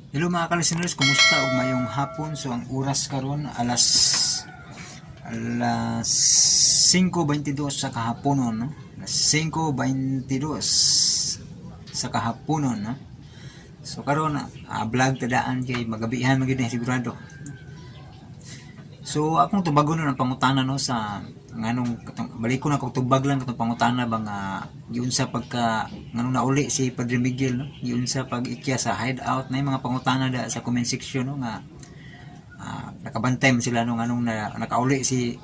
Hello mga ka-listeners, kumusta ug mayong hapon? So ang oras karon alas 5:22 sa kahaponon, no? Alas 5:22 sa kahaponon, no? So karon vlog tadaan kay magabihan magid ni sigurado. So akong tubagon ang pangutana no sa nganong balik ko na kog tubag lang katong pangutana ba nga giun sa pagka nganong nauli si Padre Miguel no giun sa pag-ikya sa hideout na mga pangutana da sa comment section no nga nakabantay man sila no nganong nakauli si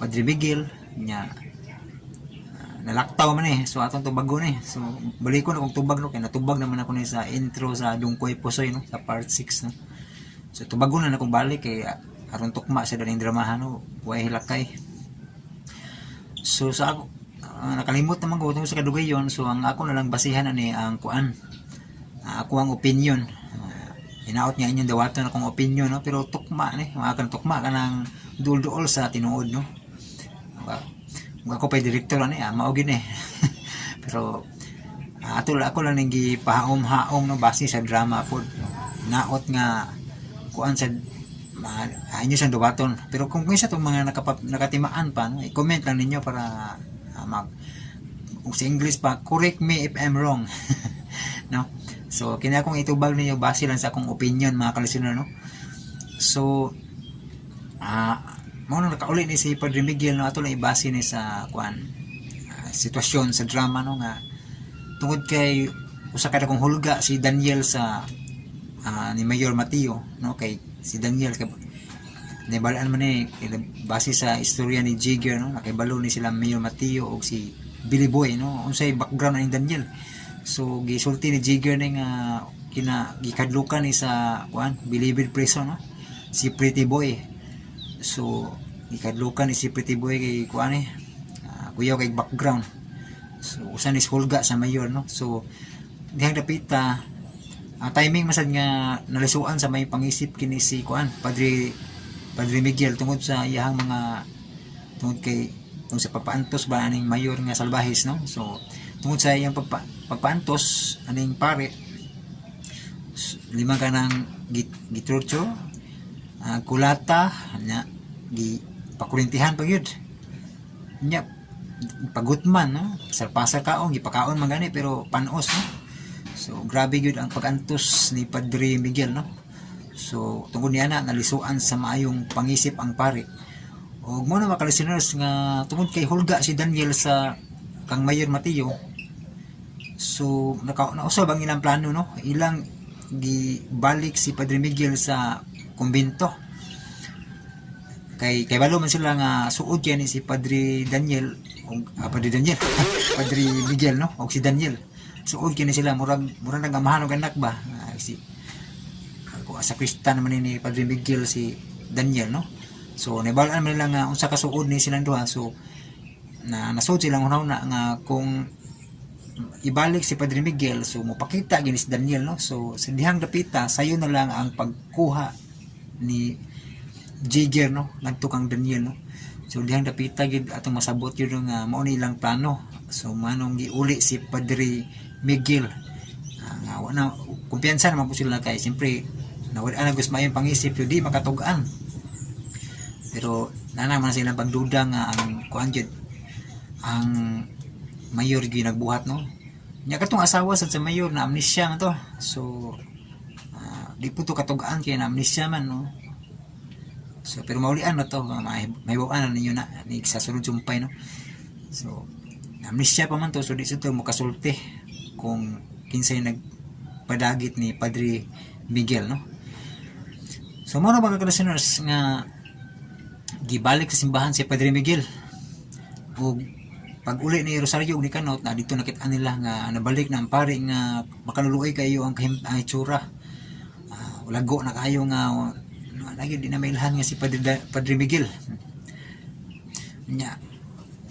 Padre Miguel nya nalaktaw man so atong tubagon so balik ko na kog tubag no kay natubag naman ako ni sa intro sa Dungkoy Pusoy no sa part 6 no so tubagon na akong balik kay aron tukma sa daling dramahan no way hilakay. So sa ako nakalimot naman ko tungkol sa kadugayon, so ang ako na lang basihan ani ang kuan ako ang opinion. Hinaot niya inyong dawaton akong opinion no pero tukma ni makan tukma kanang duol-duol sa tinuod no. Ako pa direktor ani mao gid pero ako lang ning gipahaom-haom no base sa drama pod. Naot nga kuan sa inyo siyang dubaton. Pero kung isa itong mga nakatimaan pa, no, i-comment lang ninyo para kung sa English pa, correct me if I'm wrong. No? So, kina akong itubag ninyo base lang sa akong opinion mga kalistener, no? So, mo nakauli ni si Padre Miguel, no? Ato lang ibase ni sa sitwasyon sa drama, no? Nga, tungod kay usa ka akong hulga si Daniel sa ni Mayor Mateo, no? Kay si Daniel kay nabalaan man base sa istorya ni Jigger no nakibalo ni sila Mayor Mateo og si Billy Boy no unsay background ni Daniel so gisulti ni Jigger ni nga gikadlukan ni sa Bilibid prison no si Pretty Boy so gikadlukan ni si Pretty Boy kay kuyaw kay background so usa ni hulga sa mayor no so dihang dapita timing masad nga nalisuan sa may pangisip kini si Padre Miguel tungod sa iyang mga tungod sa pagpaantos ba aning mayor nga salbahis no so tungod sa iyang pagpaantos aning pare lima ka ng giturcho kulata nya pakurintihan pa gyud nya pagutman no sarpasa kaon gipakaon man gani pero panos no so grabe gyud ang pagantos ni Padre Miguel no. So tungod niya nalisuan sa maayong pangisip ang pare. Og mo na mga listeners nga tungod kay hulga si Daniel sa kang Mayor Mateo. So nausab ang ilang plano no. Ilang gibalik si Padre Miguel sa kumbento. Kay balo man sila nga suod kay ni si Padre Daniel Padre Miguel no og si Daniel suod kini sila murag nang amahan og anak ba si sa Kristan naman ni Padre Miguel si Daniel no so nabalaan man lang nga unsa ka suod ni silang duha so nasud silang unaw na nga kung ibalik si Padre Miguel so mopakita gini si Daniel no so sa dihang dapita sayo na lang ang pagkuha ni Jigger no ngadto kang Daniel no so dihang dapita gid atong masabot yun nga mao ni ilang plano so manong giuli si Padre Miguel na kumpiyansa naman po sila kay siyempre nawala na gusto mayong pangisip yun di makatugaan pero nanaman silang pagduda nga ang ang mayor ginagbuhat no nya katong asawa sa mayor na amnesia man to so di po to katugaan kaya na amnesia man no so pero maulian na to may buwan na ninyo na ni sa sunod sumpay no so amnesia pa man to so di sa to makasulti kung kinsay nagpadagit ni Padre Miguel no so mga mga listeners nga gibalik sa simbahan si Padre Miguel ug pag uli ni Rosario ug ni Kanot na dito nakita nila nga nabalik na ang pare nga makaluluoy kayo ang itsura lago na kayo nga lagi di na mailhan nga si Padre Miguel nya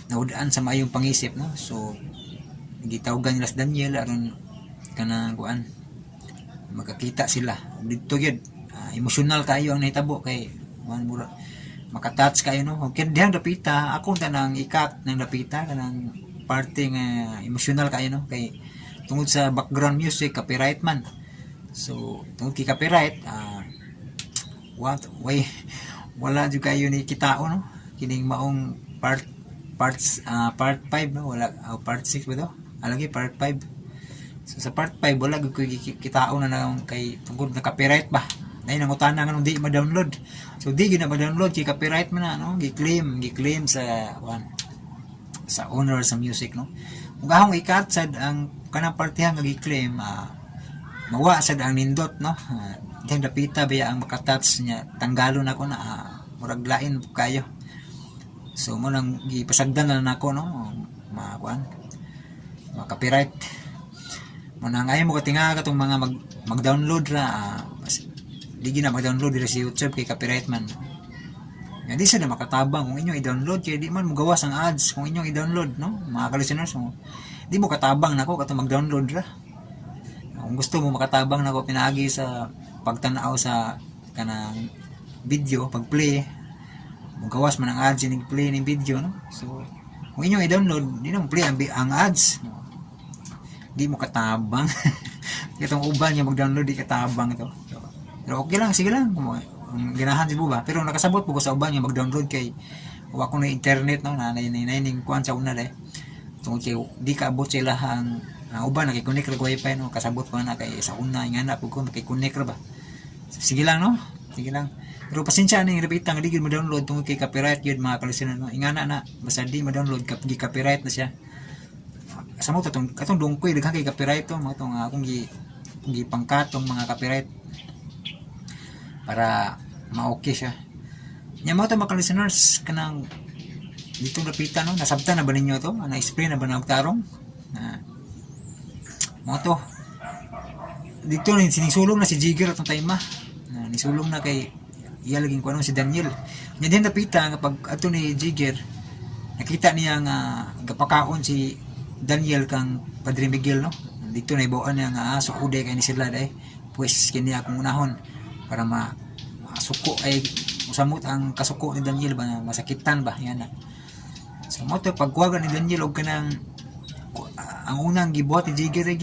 naudaan sa mayong pangisip no so gitawgan nila si Daniel aron kanang magkakita sila dito gyud emosyonal kayo ang nahitabo kay mura makatouch kayo no okay dihang dapita ako tanang ikat ng dapita kanang parte nga emosyonal kayo no kay tungod sa background music copyright man So tungod kay copyright, wala jud kayo ni kitao no, kining maong part 5 no, wala part 6 ba to, alagi part 5. So sa part 5 wala gud ko kitao na kay tungod na copyright ba, nay nangutana nga nung di ma-download. So di gyud na ma-download kay copyright man na no, gi-claim sa owner sa music no. Kung ahong i-cut sad ang kanang partihan nga gi-claim, mawa sad ang nindot no. Dihang dapita baya ang makatouch niya, tanggalon ako na murag lain kayo. So mo nang gipasagdan na nako no, copyright. Mo nang ayo mo katinga katong mga mag-download ra, di gina mag-download dira sa YouTube kay copyright man. Yan di sa na makatabang kung inyong i-download kay di man magawas ang ads kung inyong i-download no, mga ka-listeners. So, di mo katabang nako katong mag-download ra. Kung gusto mo makatabang nako pinaagi sa pagtanaw sa kanang video, pag-play, magawas man ang ads yung play ng video no. So kung inyong i-download di na mo play ang ads no? Di mo katabang itong uban niya mag-download di katabang ito. Pero okay lang, sige lang kung ganahan si buba, pero nakasabot po ko sa uban niya mag-download kay wa ko na internet no, na ning kuan sa una tungod kay di kaabot sila ang uban nakikonek ra wifi no, kasabot ko na kay sa una nga na pug ko makikonek ra ba. So, sige lang no, sige lang. Pero pasensya ning repita nga di gyud ma-download tungod kay copyright gyud mga kalusinan no. Ingana na basta di ma-download di copyright na siya. Sa mo katong dungkoy daghang kay copyright to mo tong akong gipangkatong mga copyright para ma-okay siya. Nya mo to mga listeners kanang ditong repita no, nasabtan na ba ninyo to? Na-explain na ba na tarong? Mo to. Dito ni sinisulong na si Jigger atong time nisulong na kay iya laging kuno si Daniel. Nya din napita nga pag ato ni Jigger nakita niya nga gapakaon si Daniel kang Padre Miguel no. Dito na ibuan niya nga sukude kay ni sila day. Pues kini akong unahon para masuko ay musamot ang kasuko ni Daniel ba masakitan ba yan na. So mo to pagkuwagan ni Daniel og kanang ang unang gibuhat ni Jigger ay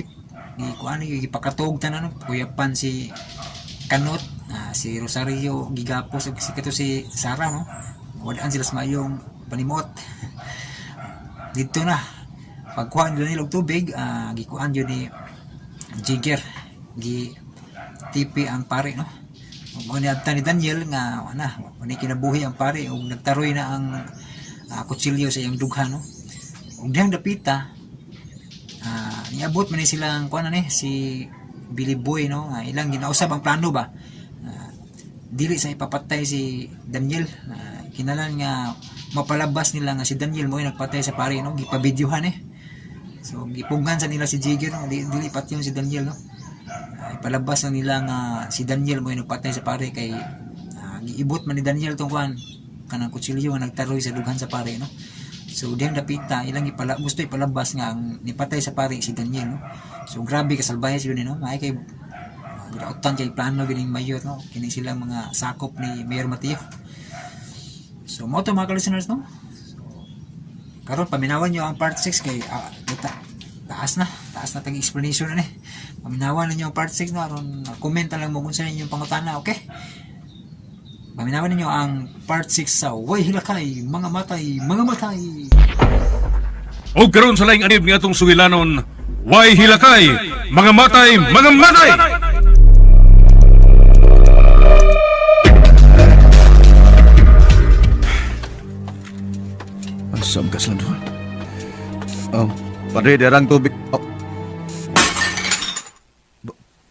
kuan gipakatog tanan kuyapan si Kanot, si Rosario gigapos ug si kato si Sara no. Wadaan sila sa mayong panimot. Dito na pagkuhan nila og tubig, gikuan jud ni Jigger gi tipi ang pare no. Mo ni ni Daniel nga ana ni kinabuhi ang pare ug nagtaroy na ang kutsilyo sa iyang dughan no. Ug dihang dapita niabot man ni silang kuan ni si Billy Boy no, ilang ginausab ang plano ba, dili sa ipapatay si Daniel, kinalan nga mapalabas nila nga si Daniel mo ay nagpatay sa pare no, gipabidyohan so gipugan sa nila si Jigger no, dili patyon si Daniel no, ipalabas na nila nga si Daniel mo ay nagpatay sa pare kay giibot man ni Daniel tong kuan kanang kutsilyo nga nagtaroy sa dughan sa pare no. So diyang dapita ilang gusto ipalabas nga ang nipatay sa pare si Daniel no. So grabe kasalbahes yun no, may kay gidautan kay plano gining mayor no, kini sila mga sakop ni Mayor Mateo. So mo to mga listeners no. So karon paminawan niyo ang part 6 kay taas na tag explanation na ni. Paminawan niyo ang part 6 no, aron comment lang mo kung sa inyong pangutana, okay? Paminawan ninyo ang part 6 sa Way Hilakay, Mga Matay, Mga Matay. O karon sa laing anib niya itong sugilanon, Way Hilakay, Mga Matay, Mga Matay! Asam ka sa doon. Padre, darang tubig.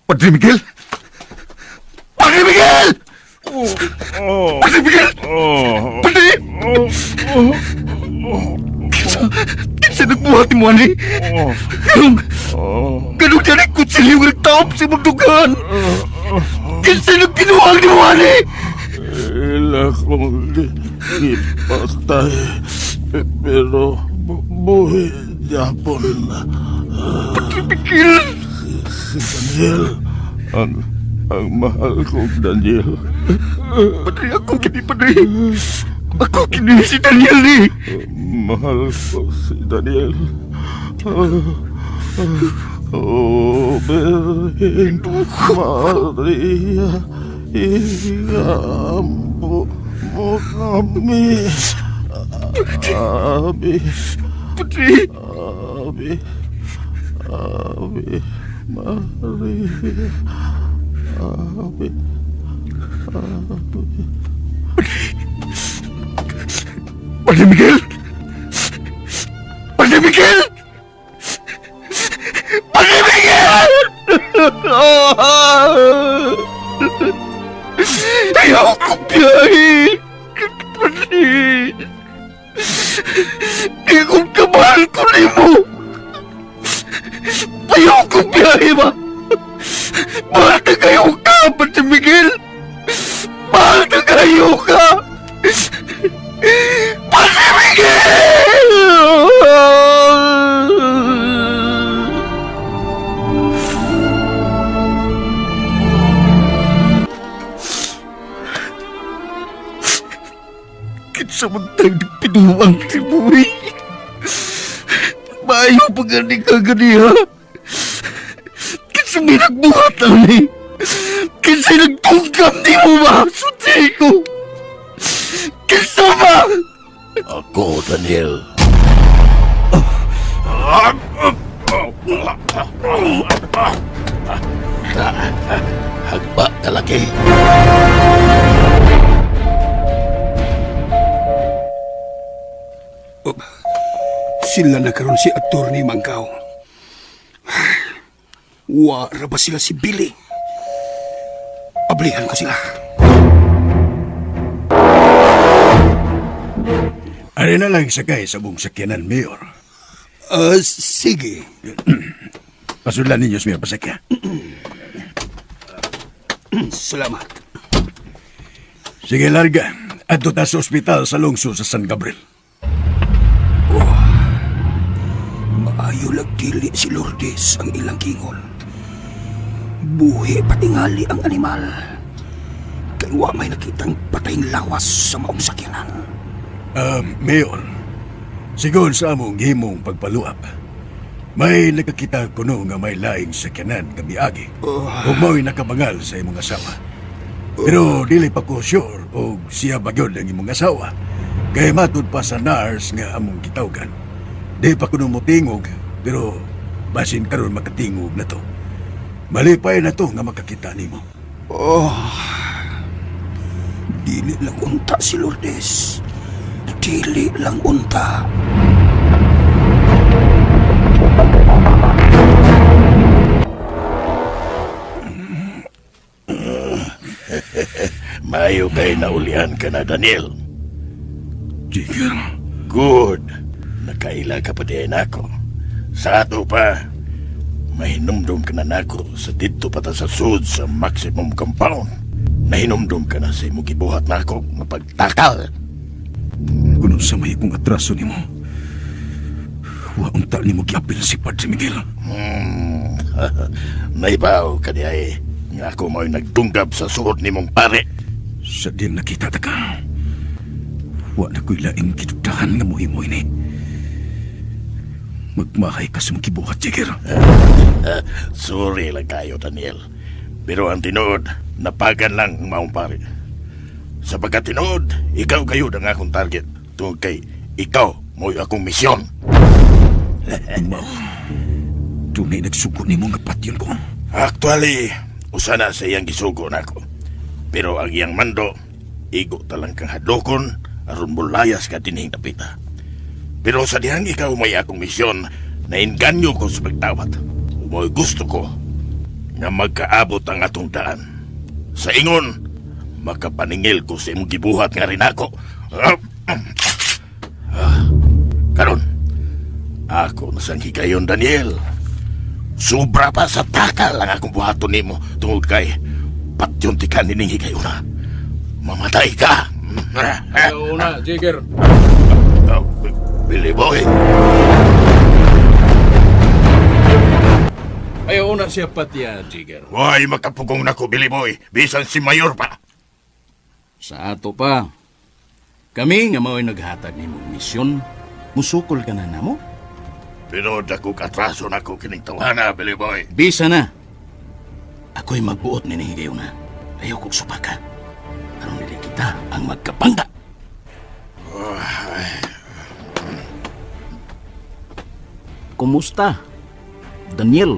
Padre Miguel! Padre Miguel! Padre Miguel! Padre! Kinsa nagbuhat mo ani? Ganong dyan ay kutsilyo ng taop sa magdugan! Kinsa nagkinuhang ni mo ani? Ila kong ipatay, pero buhi Japon. Padre Miguel! Si Daniel, ang mahal kong Daniel. Padre, ako kini, Padre. Ako kini si Daniel ni. Mahal ko si Daniel. O Virgen Maria, iambo mo kami. Ave, Putri, Ave, Ave Maria, Ave, Ave. Padre Miguel! Padre Miguel! Padre Miguel! Ayaw ko biyahe! Padre! Ikot kamahal ko ni mo! Ayaw ko biyahe ba? Mahal na kayo ka, Padre Miguel! Mahal na kayo ka! Padre Miguel! Kinsamantang pinuwang si Buhay. Maayo pa gani ka ganiha. Kinsa may nagbuhat na ni. Kinsa nagtunggam di mo ba? Sutay ko. Kinsa ba? Ako, Daniel. Hagba ka laki. Sila na karon si Attorney Mangkaw. Wara ba sila si Billy? Ablihan ko sila. Ano na lang sakay sa buong sakyanan, Mayor? Sige. Pasulan ninyo sa mga pasakya. Salamat. Sige, larga. Adto ta sa ospital sa lungsod sa San Gabriel. Maayo lagdili si Lourdes ang ilang kingon. Buhi patingali ang animal. Kay wa may nakitang patayng lawas sa maong sakyanan. Mayor, sigon sa among himong pagpaluap, may nakakita kuno nga may laing sakyanan kami agi. O mo'y nakabangal sa imong asawa. Pero dili pa ko sure o siya bagyod ang imong asawa. Kaya matud pa sa NARS nga among gitawgan. Di pa kuno mo tingog, pero basin karon makatingog na to. Malipay na to nga makakita nimo. Dili lang unta si Lourdes. Dili lang unta. Mayo kay naulian ka na, Daniel. Jigger, Good. Nakaila ka pa din ako. Sa ato pa, mahinumdum ka na nako sa dito pa ta sa sud sa maximum compound. Nahinumdum ka na sa imong gibuhat nako nga pagtakal. kuno sa may kong atraso nimo. Wa unta nimo giapil si Padre Miguel. Naibaw ka niya eh. Nga ako mo'y nagtunggab sa suot nimong pare. Sa din nakita ta ka. Wa na ko'y laing kidudahan nga muhimoy ni. Magmahay ka sa mong kibuhat, Jigger. Sorry lang kayo, Daniel. Pero ang tinood, napagan lang ang maong pare. Sa pagkatinood, ikaw kayo ang akong target. Tungkol kay ikaw mo'y akong misyon. Mao, tunay nagsugo ni mong kapatyon ko. Actually, usana sa iyang gisugo nako. Pero ang iyang mando, igo talang kang hadlokon, aron mulayas ka dinhing napita. Pero sa dihang ikaw may akong misyon, nainganyo ko sa pagtawat. Umoy gusto ko nga magkaabot ang atong daan. Sa ingon, makapaningil ko sa imong gibuhat nga rin ako. Karon, ako nasang higayon, Daniel. Sobra pa sa takal ang akong buhaton nimo tungod kay patyon ti ka nining higayon na. Mamatay ka. Ayaw na, Jigger. Billy Boy. Ayaw na siya patya, Jigger. Why makapugong nako, Billy Boy. Bisan si Mayor pa. Sa ato pa, kami nga mao'y naghatag ni mong misyon, musukol ka na namo? Pero dako katraso na ko kining tawhana, Billy Boy. Bisa na. Ako'y magbuot ni Higayon na. Ayaw kong supaka. Aron nila kita ang magkapangga. Kumusta? Daniel?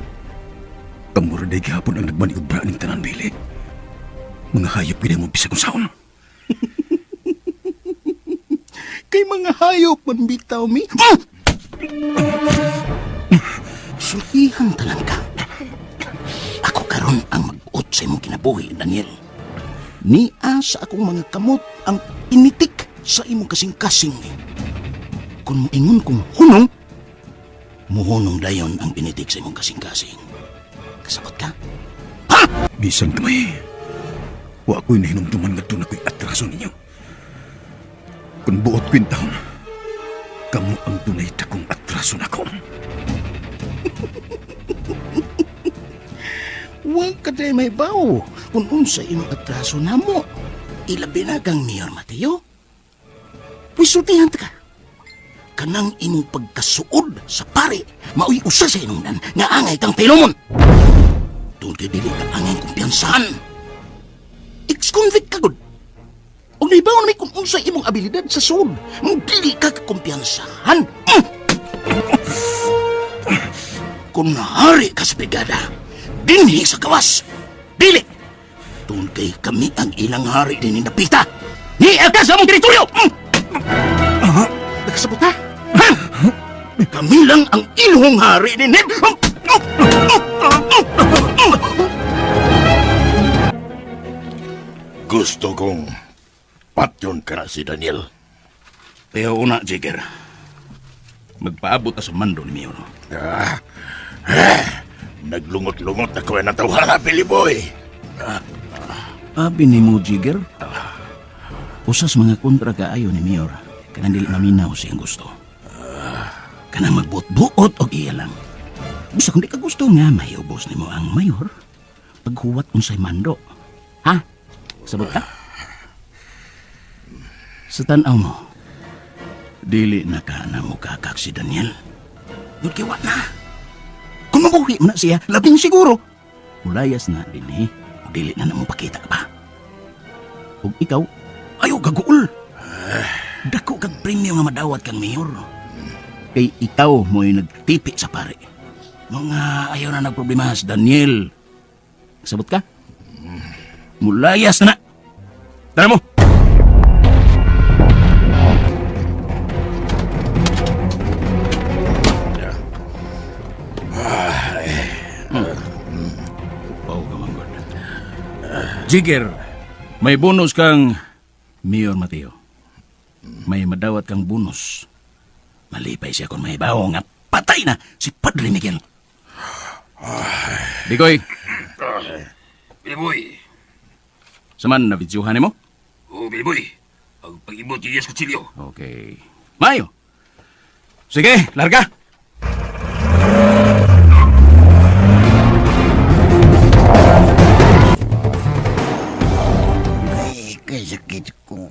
Kamura day gihapon ang nagmaniubra ng tanan, Billy. Mga hayop gina mo bisa kong saon. Kay mga hayop man bitaw mi. Sulihan talang ka. Ako karon ang mag-buot sa imong kinabuhi, Daniel. Nia sa akong mga kamot ang initik sa imong kasing-kasing. Kung moingon kong hunong, muhunong dayon ang pinitik sa imong kasing-kasing. Kasabot ka? Bisan kamay. Wa ako'y nahinumduman nga doon ako'y atraso ninyo. Kung buot ko yung taon, kamu ang tunay takong atraso na ko. Huwag ka tayo may bawo kung unsa imong atraso na mo. Ilabi na kang Mayor Mateo. Pwisultihan ka. Kanang imong pagkasuod sa pare, maoy usa sa inungdan nga angay kang pilomon. Doon kay dili ka angay kumpiyansahan. Ex-convict ka gud. O naibaw na may kung unsa imong abilidad sa suod, mong dili ka kumpiyansahan. Kung nahari ka sa brigada, dinhi sa gawas. Dili! Doon kay kami ang ilang hari din ni Napita. Ni ka sa mong teritoryo! Nakasabot ha? Kami lang ang iluhong hari ni Ned! Gusto kong patyon ka na si Daniel. Pero una, Jigger, magpaabot na sa mando ni Mayor. Naglungot-lungot na ko na tawhana, Billy Boy. Abi ni mo, Jigger, usas mga kontra kaayo ni Mayor, kanang dili maminaw siyang gusto. Kanang magbuot-buot o iya lang. Gusto kung di ka gusto nga, may ubos ni mo ang Mayor, paghuwat unsay mando. Ha? Sabot ka? Sa tanaw mo, dili na ka na mukakak si Daniel. Doon kiwat na. Kung mabuhi mo na siya, labing siguro. Mulayas na din eh. Dili na namang pakita pa. Ug ikaw, ayaw gaguol. Dako kag premyo nga madawat kang mayor. Kay ikaw mo'y nagtipi sa pare. Mga ayaw na nagproblema sa Daniel. Sabot ka? Mulayas na. Tara mo! Jigger, may bonus kang Mayor Mateo. May madawat kang bonus. Malipay siya kung may bawo nga patay na si Padre Miguel. Dikoy. Bilboy. Saman na videohan mo? Oh, Bilboy. Ang pag-ibot yung Yes Kutsilyo. Okay. Mayo. Sige, larga. Kay sakit ko.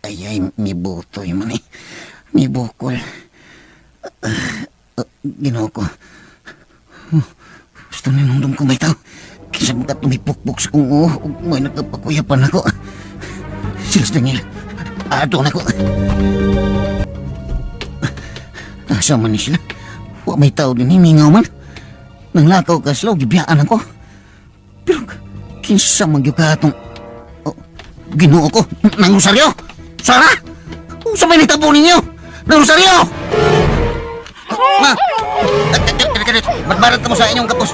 Ay, may butoy man eh. May bukol. Ginoo ko. Gusto na nung ko may tao. Kisa mga tumipukpuk sa kong may nagkapakuyapan ako. Silas Daniel. Ato na ko. Asa man ni sila? Wa may tao din himingaw man. Nang lakaw ka sila, gibiyaan ako. Pero kinsa magyug ka atong Ginoo ko, nang Rosario! Sara! Sa may nitabo ninyo! Nang Rosario! Ma! Magbarat ka mo sa inyong kapos.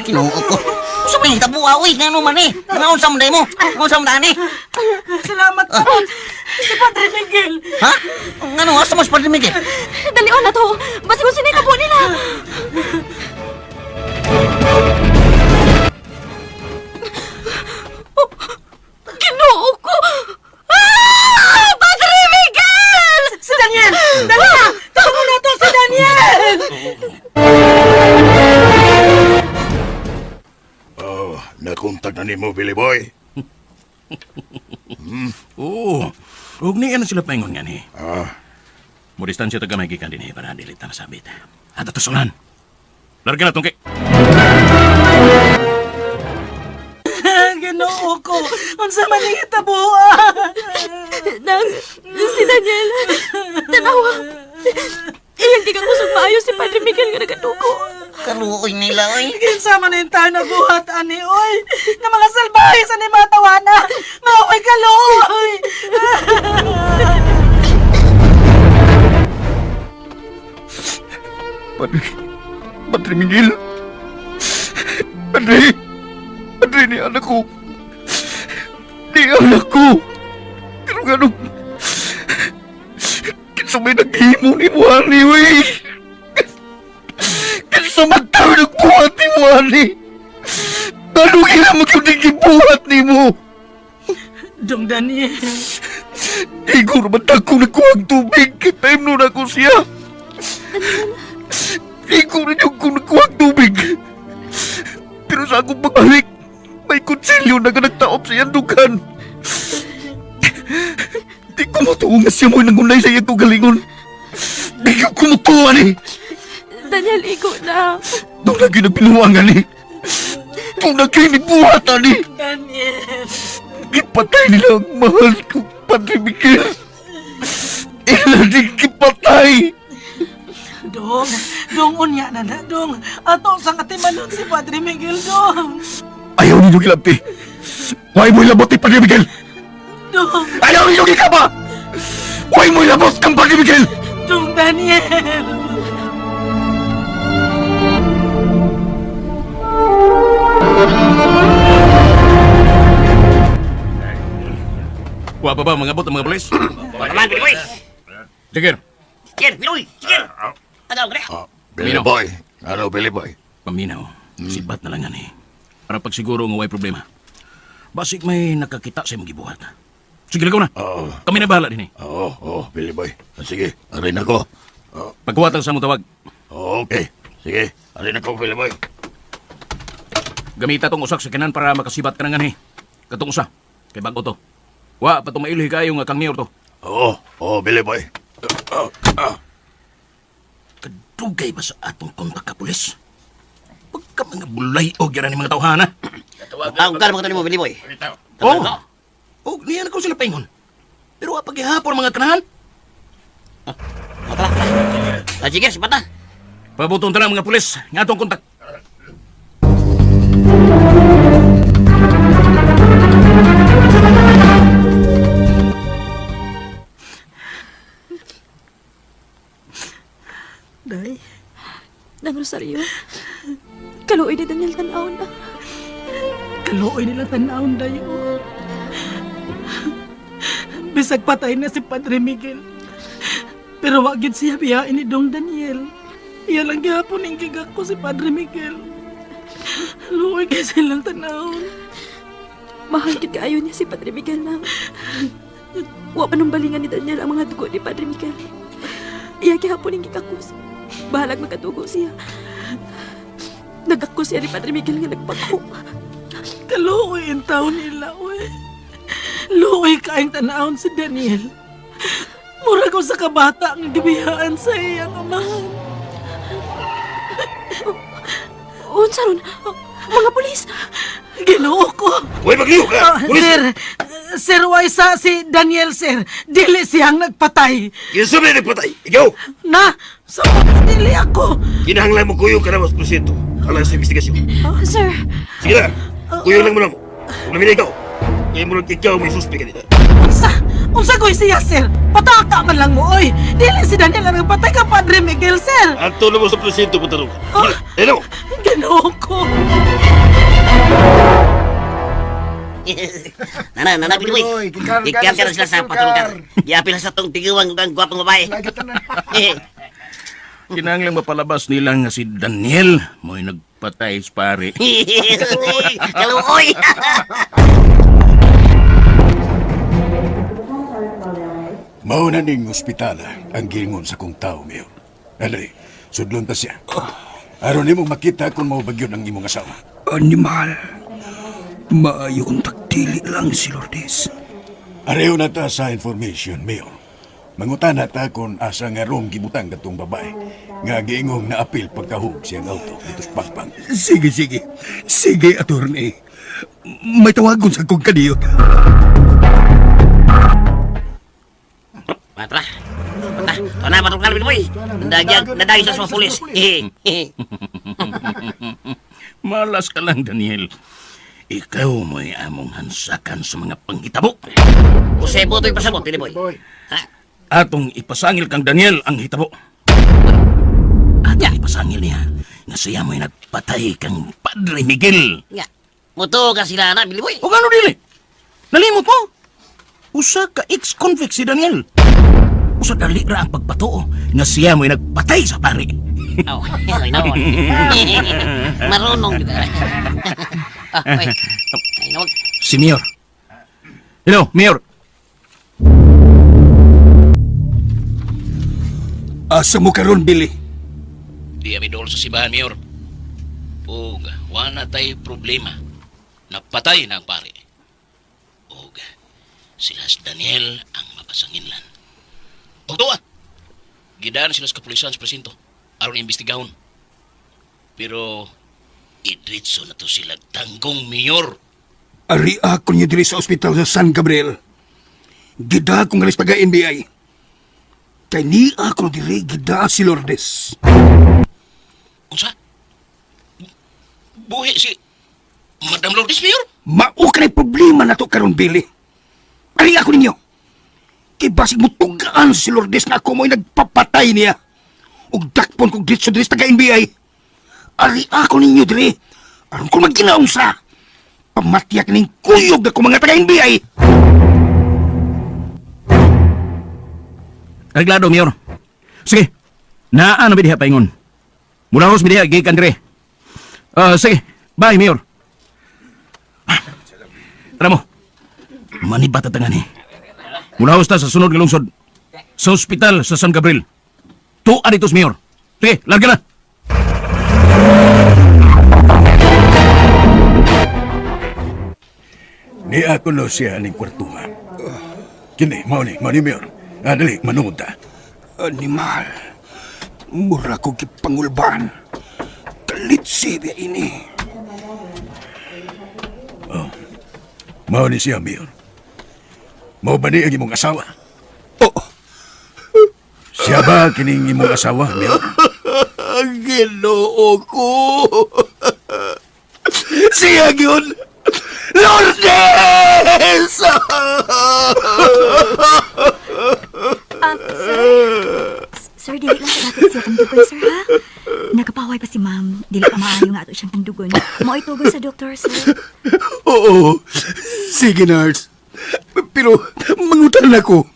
Ginoo ko. Sa may nitabo, awi! Nga naman eh! Nga unsam day mo! Nga unsam daan eh! Salamat po! Si Padre Miguel! Ha? Nga no, asa mo si Padre Miguel? Dalion na to! Basta kung sinay ka po nila! Ginoo ko! Padre Miguel! Si Daniel! Dali na! Tama na to si Daniel! Oh, nakontak na ni mo, Billy Boy. Oo. Huwag na yan sila paingon nga ni. Mo distansya taga magikan din para dili ta masabit. Ato tusulan. Larga na tungki. Ginoo ko. Unsa man ning itabuan? Nang, si Daniel, tanawa. Iyang di ka kusog maayo si Padre Miguel nga nagadugo. Kaluoy nila, oy. Kinsa man yung tayo nabuhat, ani, oy. Nga mga salbahe sa ni mga tawana. Mga oy kaluoy. Padre Miguel. Padre, ni anak ko. Ni anak ko. Pero gano'n, kinsa may naghimo ni mo, ani, wey. Kinsa magtaw nagbuhat ni mo, ani. Ano kaya magkibuhat ni mo? Dong Daniel. Igor, matag ko nagkuhang tubig. Kitime nun ako siya. Igor, yung ko nagkuhang tubig. Pero sa akong pagbalik, may konsilyo na nagtaop sa iyang dugan. Di ko matuong na siya mo'y nangunay sa iyang tugalingon. Di ko kumutuan eh. Daniel, igo na. Doon lagi na binuwangan eh. Doon lagi ni buhatan eh. Daniel. Ipatay nila ang mahal ko, Padre Miguel. Ilan din kipatay. Dong, unya na na, dong. Ato sa katimanon si Padre Miguel, dong. Ayaw ninyo gilampi. Huwag mo'y labot ni Padre Miguel. Dong, Ayaw ninyo gikaba. Huwag mo'y labot kang Padre Miguel. dong Daniel. Kuha pa ba mga bot ang mga pulis? Naman, Billy Boy! Jagir, Sige, Billy! Sige! Ano, gre? Billy Mino. Boy. Ano, Billy Boy? paminaw. Sibat na lang yan eh. Para pagsiguro nga way problema. Basik may nakakita sa imong gibuhat. Sige, lagaw na. Oo. Kami na bahala din eh. Oo, Billy Boy. Sige, arin ako. Pagkuwatan sa mo tawag. Okay. Sige, arin ako, Billy Boy. Gamita tong usak sa kanan para makasibat ka na nga eh. Katong usa. Kay bago to. Wa, patong mailhi kayo nga kang mayor to. Oo, Billy Boy. Kadugay ba sa atong kontak ka pulis? Pagka mga bulay o gyara ni mga tawhana. Ang kala mo ito ni mo, Billy Boy. Oo. Oh, niyan ako sila paingon. Pero wa paghihapon mga kanahan. Sige, sipat na. Pabuton ta lang mga pulis. Nga atong kontak. Day, Nang Rosario, kaluoy ni Daniel tanaw na. kaluoy nila tanawon dayo. Bisag patay na si Padre Miguel. Pero wag gid siya biyain ni Dong Daniel. Iya lang gihapon ning gigak ko si Padre Miguel. Luoy kay silang tanawon. Mahal gid kaayo niya si Padre Miguel nang. Wa pa nung balingan ni Daniel ang mga dugo ni Padre Miguel. Iya gihapon ning gikakos. Bahalag magkatugo siya. Nagakos siya ni Padre Miguel nga nagpako. Kaluoy ang taon nila, we. Luoy kaayong tanawon si Daniel. Mura ko sa kabata ang gibiyaan sa iyang amahan. Unsa ron? Mga pulis! Ginoo ko. Uy, magliw ka! Sir, Waisa si Daniel, sir. Dili siyang nagpatay. Kinsa may nagpatay? Ikaw! Na, so dili ako. Kinahanglan mo kuyong ka na mas presinto. Alang sa investigasyon. Sir, Sige na! Kuyong lang mo na mo. Kung namin ikaw, kaya mo lang ikaw may suspect ka nila. Unsa ko'y siya, sir? Pataka man lang mo, oy. Dili si Daniel ang nagpatay ka, Padre Miguel, sir. Ang tulo mo sa presinto mo tanong. Hello! Ginoo ko. Nana, Billy Boy. Ikar ka na sila sa patulungan. Iapil sa tong tiguang ang gwapong babae. Kinahanglang mapalabas nila nga si Daniel mo'y nagpatay sa pare. Kaluoy! Mao na ning ospitala ang gingon sa kong tao ngayon. Alay, sudlon ta siya. Aron nimo makita kung mao bagyo ang imong asawa. Animal. Maayo kong tagdili lang si Lourdes. Areho na ta sa information, Mayor. Mangutana ta kung asa nga rong gibutang katong babae nga giingong naapil pagkahug siyang auto dito sa Pangpang. Sige, sige. Sige, attorney. May tawagon sa kong kaniyot. Matra. Tara, patrol boy. Nadagi sa mga pulis. Malas ka lang, Daniel. Ikaw mo'y among hansakan sa mga panghitabo. Kusebo to'y pasabot, Billy Boy. Ha? Atong ipasangil kang Daniel ang hitabo. Atong ipasangil niya nga siya mo'y nagpatay kang Padre Miguel. Nga. Muto ka sila na, Billy Boy. O gano dili? Nalimot mo? Usa ka ex-convict si Daniel. Usa dali ra ang pagpatuo nga siya mo'y nagpatay sa pari. Oh, ay naon. Marunong juga. Ay, naon. Si Mayor. Hello, Mayor. Asa mo karon, Billy? Di kami doon sa simbahan, Mayor. O, wala tayo problema. Napatay na ang pare. O, sila si Daniel ang mapasanginlan. O, doon! Gidaan sila sa kapulisan sa presinto. Aron imbestigahon. Pero, idritso na to sila tanggong, Mayor. Ari ako niyo diri sa ospital sa San Gabriel. Gida kong alis taga-NBI. Kay ni ako diri gida si Lourdes. Unsa? Buhi si Madam Lourdes, Mayor? Mao ka na problema na to karon, Billy. Ari ako ninyo. Kay basig mo tugaan si Lourdes na ako mo'y nagpapatay niya. Ug dakpon kong ditso diri sa taga-NBI. Ari ako ninyo diri. Aron ko magkinaong sa pamatyak ning kuyog na ko mga taga-NBI. Reglado, Mayor. Sige. Naan na bidiha paingon. Mula hos bidiha, gikan dire. Sige. Bye, Mayor. Tara mo. Manibat at ni. Mula hos ta sa sunod ng lungsod. Sa ospital sa San Gabriel. Tuwa dito, Mayor. Sige, larga na. Ni ako no siya aning kwartuhan. Kini, mao ni Mayor. Dali, manungod ta. Animal. Mura ko gipangulban. Kalitsi biya ini. Mao ni siya, Mayor. Mao ba ni ang imong asawa? Oh, Siya ba kining imong asawa, Mayor? Ginoo ko. Siya yun. Lourdes! Sir, dili lang sa dapat siya tangdugon, sir, ha? Nagapaway pa si ma'am. Dili pa maayo nga ato siyang tangdugon. Mao itugon sa doktor, sir. Oo. Sige, nurse. Pero mangutan ako.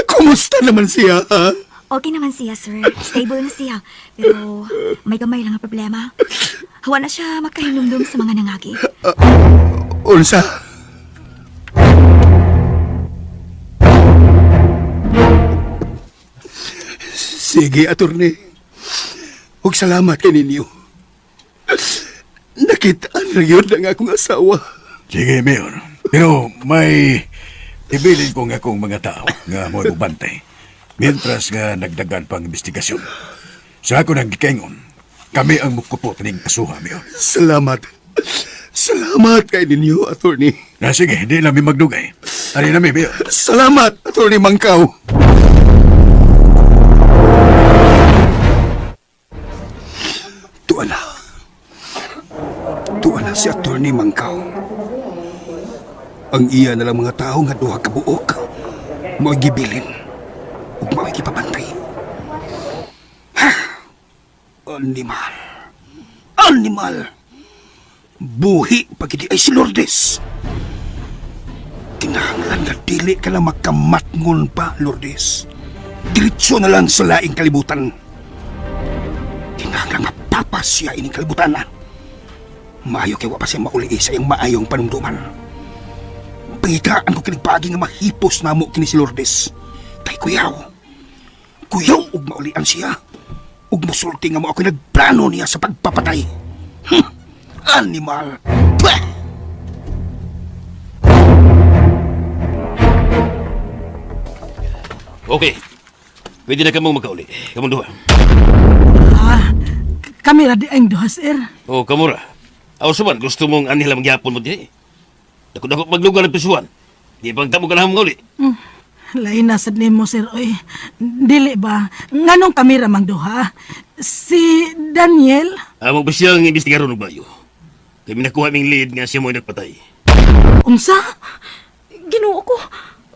Kumusta naman siya, ha? Okay naman siya, sir. Stable na siya. Pero may gamay lang ang problema. Hawa na siya magkahinumdum sa mga nangagi. Unsa? Sige, attorney. Huwag salamat kay ninyo. Nakitaan na yun ang akong asawa. Sige, Mayor. Pero may ibilin ko nga akong mga tao nga mo'y bantay. Mientras nga nagdagan pang investigasyon. Sa ako nang gikaingon, kami ang mukupot ning kasuha, Mayor. Salamat. Salamat kay ninyo, attorney. Sige, di namin magdugay. Ari namin, Mayor. Salamat, attorney Mangkaw. Tuala si attorney Mangkaw. Ang iya na lang mga tao nga duha ka buok. Mo'y gibilin. Ug mo'y gipapantay. Ha! Animal. Animal! Buhi pagidi ay si Lourdes. Kinahanglan nga dili ka lang makamatngon pa, Lourdes. Diretso na lang sa laing kalibutan. Kinahanglan mapapasya ining kalibutan na. Maayo kay wa pa siya mauli sa iyang maayong panumduman. Pahitaan ko kinigpagi nga mahipos na mo kini si Lourdes. Kay kuyaw. Kuyaw ug maulian siya. Ug musulti nga mo ako nagplano niya sa pagpapatay. Animal. Bah! Okay. Pwede na kamong makauli. Kamong duha. Kami ra di ang duha, sir. O, kamura. Aw suman, gusto mong anila mangyapon mo din. Dako-dako maglugar ng pisuan. Di bang tamo ka na makauli. Lain na sad nimo, sir. Oy, dili ba? Nganong kami ra mang duha? Si Daniel? Amo ba siyang imbestigaron ng bayo? Kami nakuha ming lead nga siya mo'y nagpatay. Unsa? Ginoo ko.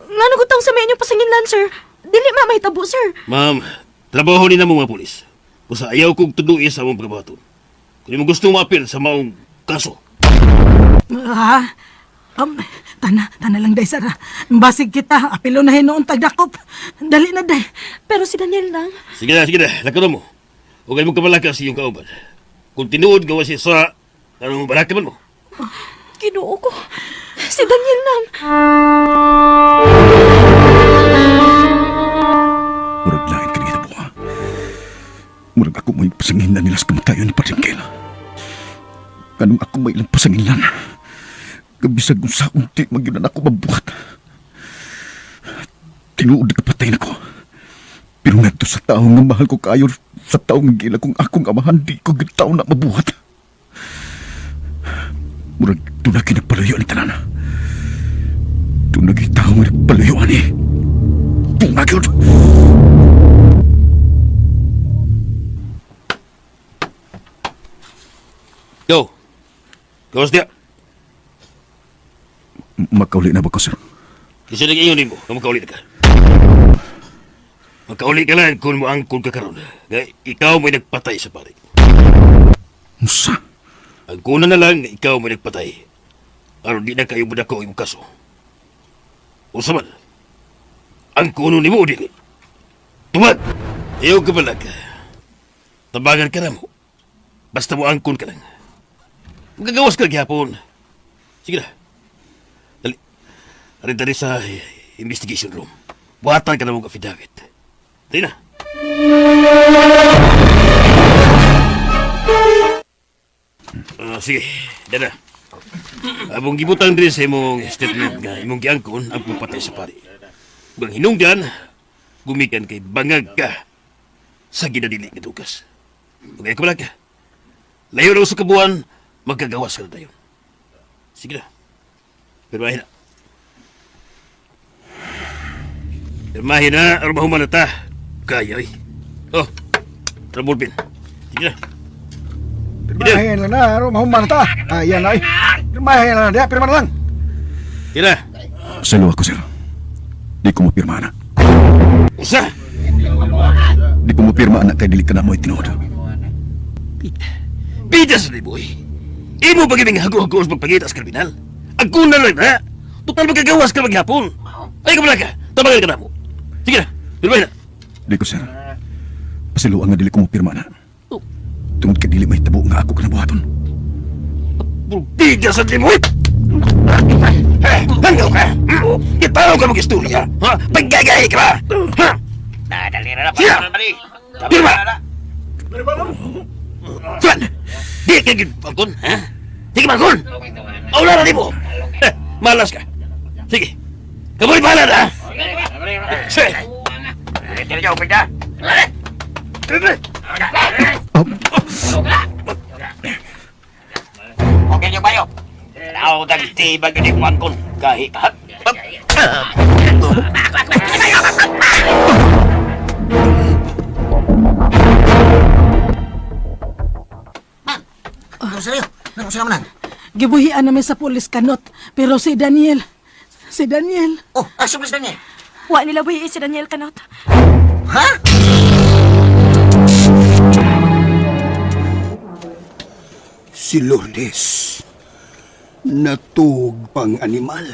Nga nagutang sa inyong pasanginlan, sir. Dili mahitabo, sir. Ma'am, trabaho ni na mga pulis. Usa ayaw kong tuduin sa among pagbabaton. Kung mo gusto mapil sa maong kaso. Tana lang, day, Sara. Basig kita, apilo na hinoon tagdakop. Dali na, day. Pero si Daniel lang. Sige na, lakad mo. Huwag kayo mong kamalakas iyong kauban. Kung tinuod gawa siya sa anong balakaman mo. Ginoo ko. Si Daniel lang. Murag lain ka nila buha. Murag ako may pasangilan nila sa kamatayon ni Padre Miguel. Kanong ako may ilang pasangilan. Kabisag kung sa unti magyunan ako mabuhat. Tinuod na kapatay na ko. Pero nga to sa taong nga mahal ko kayo, sa taong nga gila kong akong amahan, di ko gitaw na mabuhat. Murag doon na kinagpalayo ni tanan. Doon na gitaw nga nagpalayo ni. Pumagod! Yo! Gawas dia! Makauli na ba ko, sir? Kasi nag-iyon mo, makauli na ka. Makauli ka lang kung mo angkol ka karon. Ikaw may nagpatay sa pari. Musa? Ang kuna na lang, ikaw may nagpatay. Aron di na kayo budako yung kaso. Usa man, ang kuno ni mo din. Tumad! Ayaw ka balag. Tabagan ka na mo. Basta mo angkol ka lang. Magagawas ka gihapon. Sige na. Dali. Arin sa investigation room. Buhatan ka na mong affidavit. Dali na. Sige, dada. Abong gibutan din sa imong statement nga imong giangkon ang pagpatay sa pari. Bang hinungdan, gumikan kay bangag ka sa ginadili nga dugas. Magay ka ka. Layo na sa kabuan, magkagawas ka na tayo. Sige na. Pirmahin na. Pirmahin na, aron mahuman na ta. Kaya eh. Oh, Ramulpin. Sige na. Pirmahin lang na, aron mahuman ta. Ayan ay. Pirmahin lang na, pirmahin lang. Sige na. Salo ako, sir. Di ko mo pirma na. Usa! Di ko mo pirma na kay dili ka na mo itinuod. Bidas ni boy. Imo ba gibing hago-hago sa pagpangita sa kriminal? Ang kuna lang na. Total magkagawas ka maghapon. Ay ka ka. Tabagan ka na mo. Sige na. Pirmahin na. Di ko, sir. Pasiluan nga dili ko mo pirma na. Tungod ka dili may tabo nga ako kanabuhaton. Bidas ni boy. Hanggaw ka. Itaw ka mag-istorya. Paggagay ka ba? Dali na Siya! Pirma! Juan! Di ka gibangkon, ha? Di ka bangkon! Aula na di mo! Malas ka! Sige! Kamu'y bahala na, ha? Sige! Tira jauh beda. Oke nyo bayo. Tao ganti bagi di kuangkon. Kahit kahat. Seryo? Nang sila manang? Gibuhian namin sa pulis kanot. Pero si Daniel... Oh, asum si Daniel. Wa nila buhiin si Daniel kanot. Ha? Si Lourdes. Natug pang animal.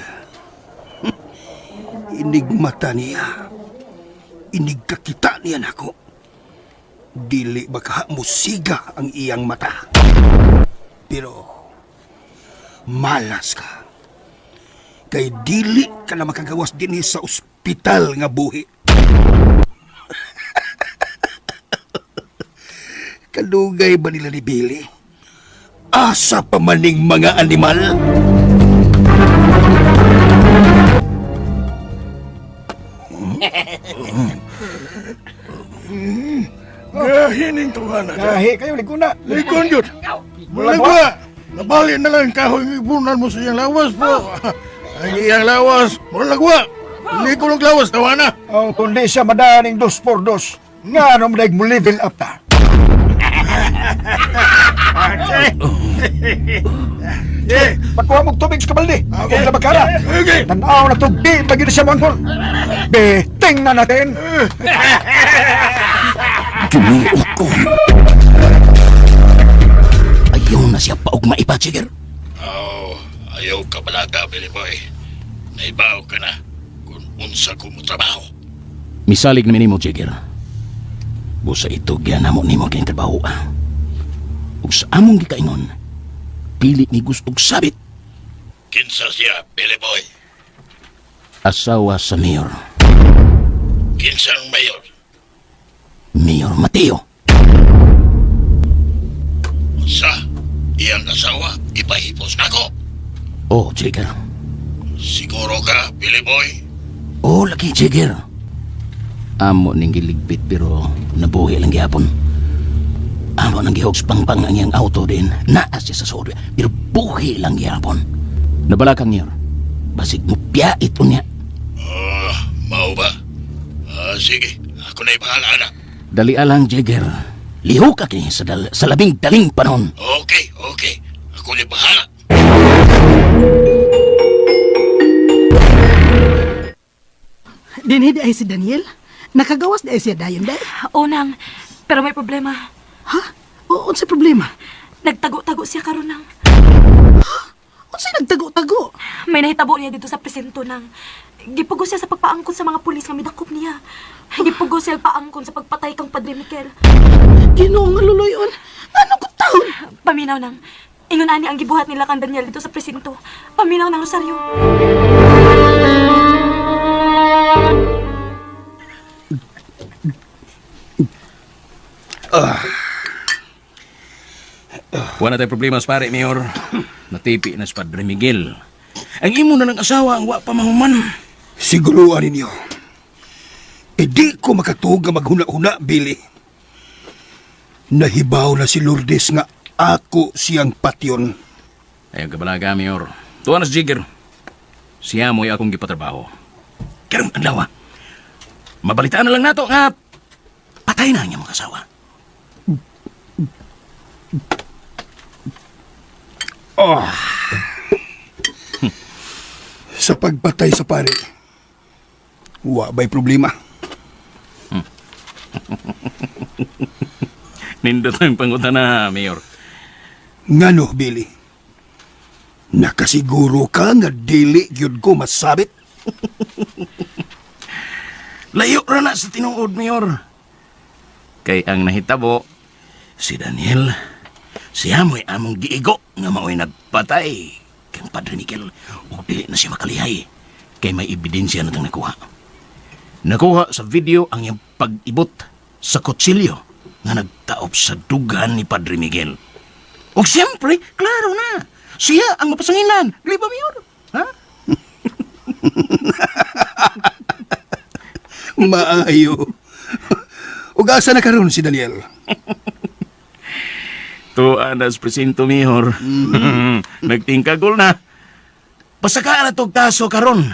Inigmata niya. Inigkakita niya nako. Dili baka musiga ang iyang mata. Pero malas ka. Kay dili ka na makagawas din sa ospital nga buhi. Kadugay ba nila ni Billy? Asa pa maning mga animal? hining tuhan na. Kahi kayo, liguna. Likon yun. Mula ba? Nabali na lang kahoy ng ibunan mo sa iyang lawas po. Ang iyang lawas. Mula ba? Likon ng lawas, tawana. Ang kundi siya madaning 2x2. Nga nung daig mo level up ta. Pagkuha mong tubig sa kabaldi. Kung sa bagkara. Tanaw na tugdi, pag yun siya mangkol. Beting na natin. Ginoo ko. Ayaw na siya paugma ipa, Jigger. Ayaw ka balaga, Billy Boy. Naibaw ka na kung unsa ko mo trabaho. Misalig namin mo, Jigger. Busa ito, giyanamo ni mo kayong trabaho. Ug sa among gikaingon, pili ni gustong sabit. Kinsa siya, Billy Boy? Asawa sa mayor, Kinsang mayor? Mayor Mateo. Sa iyang asawa, ipahipos na ko. Oh, Jigger. Siguro ka, Billy Boy? Oh, laki, Jigger. Amo ning giligpit pero nabuhi lang gihapon. Amo nang gihogs pangpang ang iyang auto din. Naas siya sa sod pero buhi lang gihapon. Nabalakang niya. Basig mo piyait unya. Mao ba? Sige, ako na'y bahala na. Dali alang, Jigger. Liho ka kini sa labing daling panahon. Okay. Ako na'y bahala. Dinhi di ay si Daniel. Nakagawas di ay siya dayon day. Unang, pero may problema. Ha? O, unsa problema? Nagtago-tago siya karon nang. Unsa nagtago-tago? May nahitabo niya dito sa presinto nang. Gipugo siya sa pagpaangkon sa mga pulis nga midakop niya. Gipugo siya paangkon sa pagpatay kang Padre Mikel. Ginoo nga luloyon. Ano ko taon? Paminaw nang. Ingon ani ang gibuhat nila kang Daniel dito sa presinto. Paminaw ng Rosario. Wala tayo problema sa pare, Mayor. Natipi na sa Padre Miguel. Ang imo na ng asawa ang wa pa mahuman. Siguruan ninyo. Di ko makatuog nga maghuna-huna, Billy. Nahibaw na si Lourdes nga ako siyang patyon. Ayong kabalaga, Mayor. Tuwa na si Jigger. Siya mo'y akong gipatrabaho. Karong adlaw, mabalitaan na lang nato nga patay na ang iyang mga asawa. Sa pagpatay sa pare, wa ba'y problema. Nindot ang pangutan na, Mayor. Ngano, Billy? Nakasiguro ka nga dili gyud ko masabit? Layo ra na sa tinuod, Mayor. Kay ang nahitabo, si Daniel, siya mo'y among giigo nga mao'y nagpatay kang Padre Miguel o dili na siya makalihay kay may ebidensya na itong nakuha. Nakuha sa video ang iyang pag-ibot sa kutsilyo nga nagtaop sa dugan ni Padre Miguel. O siyempre, klaro na, siya ang mapasangilan. Di ba, Mayor? Ha? Maayo. Ug-asa na karon si Daniel? Tuan as presinto, Mayor. Nagtingkagol na. Pasakaan na itong kaso karon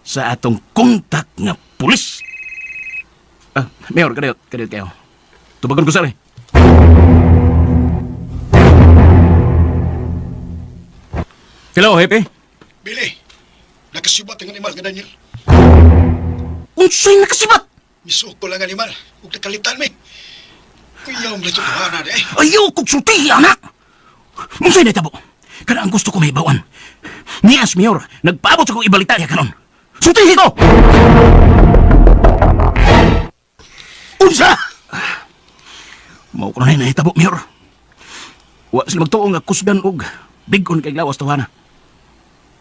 sa atong kontak nga pulis. Mayor, kadayot kayo. Tubagon ko sari. Hello, Hepe. Billy, nakasibat ang animal nga Daniel. Unsay nakasibat? Misuko lang animal. Huwag nakalitan mi. Kuyaw mo na ito kuhana na eh. Ayaw kong sulti, anak! Unsay na tabo? Kada ang gusto ko may bawan. Niyas, Mayor, nagpaabot sa kong ibalita niya kanon. Sultihin ko! Unsa? Mao ko na nahitabo, Mayor. Wa sila magtuong nga kusgan og bigon kay lawas tuwana.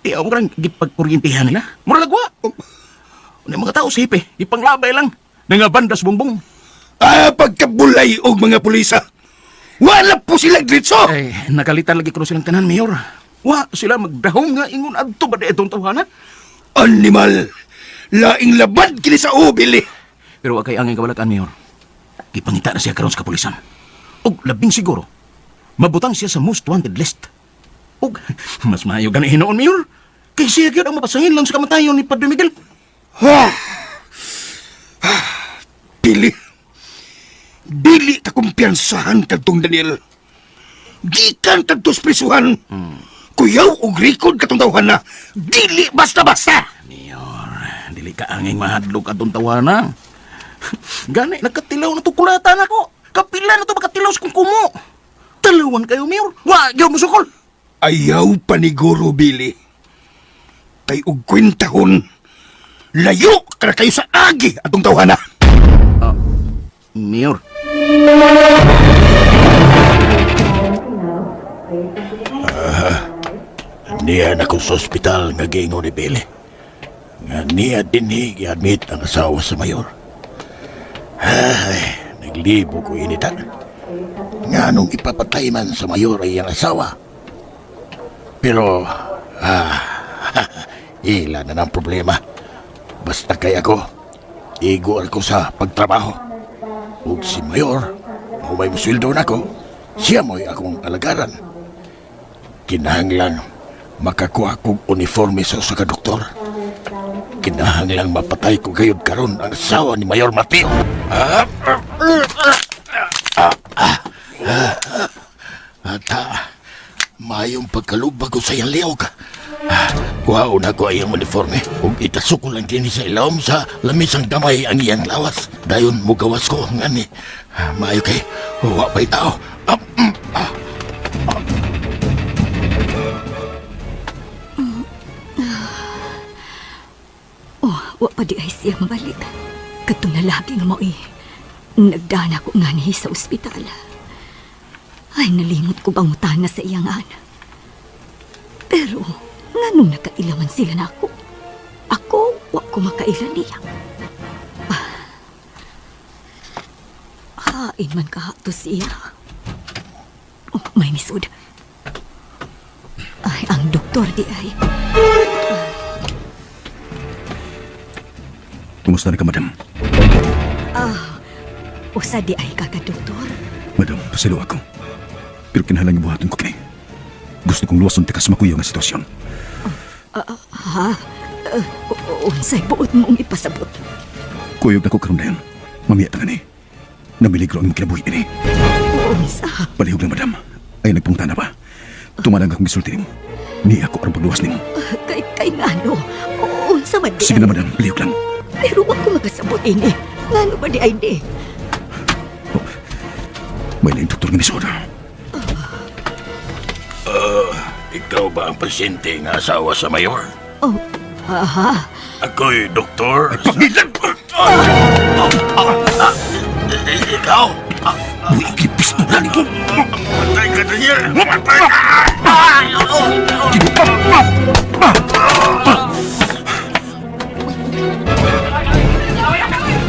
Iyaw mo karang gipagkuryentihan nila. Mura lagwa. Ano mga tao sipe, ipanglabay lang. Nga bandas bumbong. Pagkabulay og mga pulisa. Wala po sila gritso. Ay, nakalitan lagi ko silang tanan, Mayor. Wa sila magdahong nga ingon adto ba itong tawhana? Animal. Laing labad kini sa ubili. Pero wa kay angin kawalakan, Mayor. Ipangita na siya karon sa kapulisan. Og labing siguro, mabutang siya sa most wanted list. Og mas maayo gani hinoon, Mayor. Kay siya gyud ang mapasangin lang sa kamatayon ni Padre Miguel. Dili. Dili ka kumpiyansahan kadtong Daniel. Gikan kadtos prisuhan. Kuyaw og record katong tawhan na. Dili basta-basta. Mayor, dili ka anging mahadlok atong tawana. Gani, nagkatilaw na to kulatan ako. Kapila na to makatilaw sa kung kumo. Talawan kayo, Mayor. Wa, yaw mo sukol. Ayaw paniguro, Billy. Kay og kwentahon, layo ka na kayo sa agi atong tawhana. Mayor. Niya na ko sa ospital nga gingo ni Billy. Nga niya din i-admit ang asawa sa mayor. Ay, naglibo ko inita. Nga nung ipapatay man sa mayor ay ang asawa. Pero, ila na ng problema. Basta kay ako, igo ako sa pagtrabaho. Ug si mayor, kung may musweldo na ko, siya mo'y akong alagaran. Kinahanglan makakuha kong uniforme sa usa ka doktor. Kinahanglan mapatay ko gayud karon ang asawa ni Mayor Mateo. Mayong pagkalubag ko sa iyang liyog. Kuhaon ako ay ang uniforme ug itasok ko lang kini sa ilawom sa lamisang gamay ang iyang lawas. Dayon mugawas ko ang ani. Maayo kay wa pa'y tao. Wa pa di ay siya mabalik. Katong lalaki nga mo'y nagdana ko nga niya sa ospital. Ay, nalimot ko bangutan na sa iyang ana. Pero, nga nung nakailaman sila na ako, wa ko makailan niya. Hain man kahato siya. Oh, may nisod. Ay, ang doktor di ay. Kumusta na ka, madam? Usa di ay doktor. Madam, pasilo ako. Pero kinahanglan ibuhaton ko kini. Gusto kong luwason tika sa makuyaw nga sitwasyon. Unsay buot mong ipasabot? Kuyog na ko karon dayon. Mamiya ta ni. Namiligro ang kinabuhi ini. Unsa? Palihog lang, madam. Ay nagpunta na ba? Tumanang akong gisulti nimo. Ni ako ang pagluwas nimo. Kay ngano? Unsa man di? Sige na, madam. Palihog lang. Pero wag ko makasabot ini. Ngano ba di ay di? May laing doktor nga nisod. Ikaw ba ang pasyente nga asawa sa mayor? Aha. Ako'y doktor. Pangilan! Ikaw! Wiki pistola ni ko. Matay ka, Daniel! Matay ka!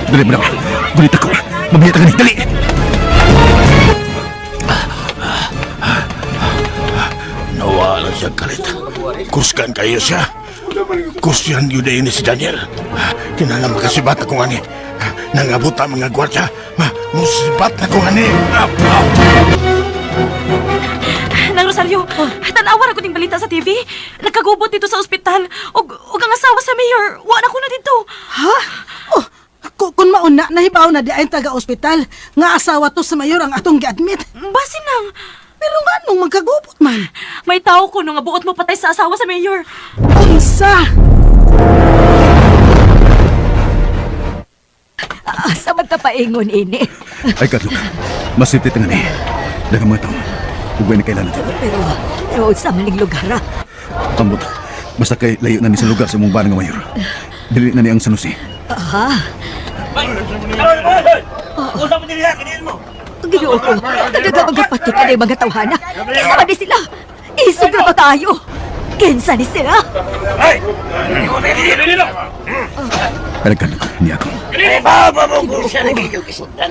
Dali, madam. Gunit ako. Mamiya ta ni. Dali! Nawala siya kalit. Kuskan kayo siya. Kusyan yun na si Daniel. Kinala makasibat ako nga ni. Nangabot ang mga gwardya. Musibat na ko nga ni. Nang Rosario, tanawar ako ting balita sa TV. Nagkagubot dito sa ospital. Og ang asawa sa mayor, wala ko na dito. Ha? Oh, kung mauna, nahibaw na di ay taga-ospital. Nga asawa to sa mayor ang atong gi-admit. Basin nang. Pero nga nung magkagubot man. May tao ko nung abuot mo patay sa asawa sa mayor. Unsa? Asa man ta paingon ini? Ay, Carlo. Masipit nga ni. Dagang mga tao. Ugay na kailangan ito. Pero sa maning lugar ha? Ambot. Basta kay layo na ni sa lugar sa mong barang nga mayor. Dili na ni ang Sanusi. Usap mo din yan, kaniin mo. Ginoo ko, talaga magapati ka na yung mga tawhana. Isa ba ni sila? Isubra ba tayo? Kinsa ni sila? Ay! Dilo! Alagkan ako. Hindi ako. Baba mo kung siya nagiging isundan.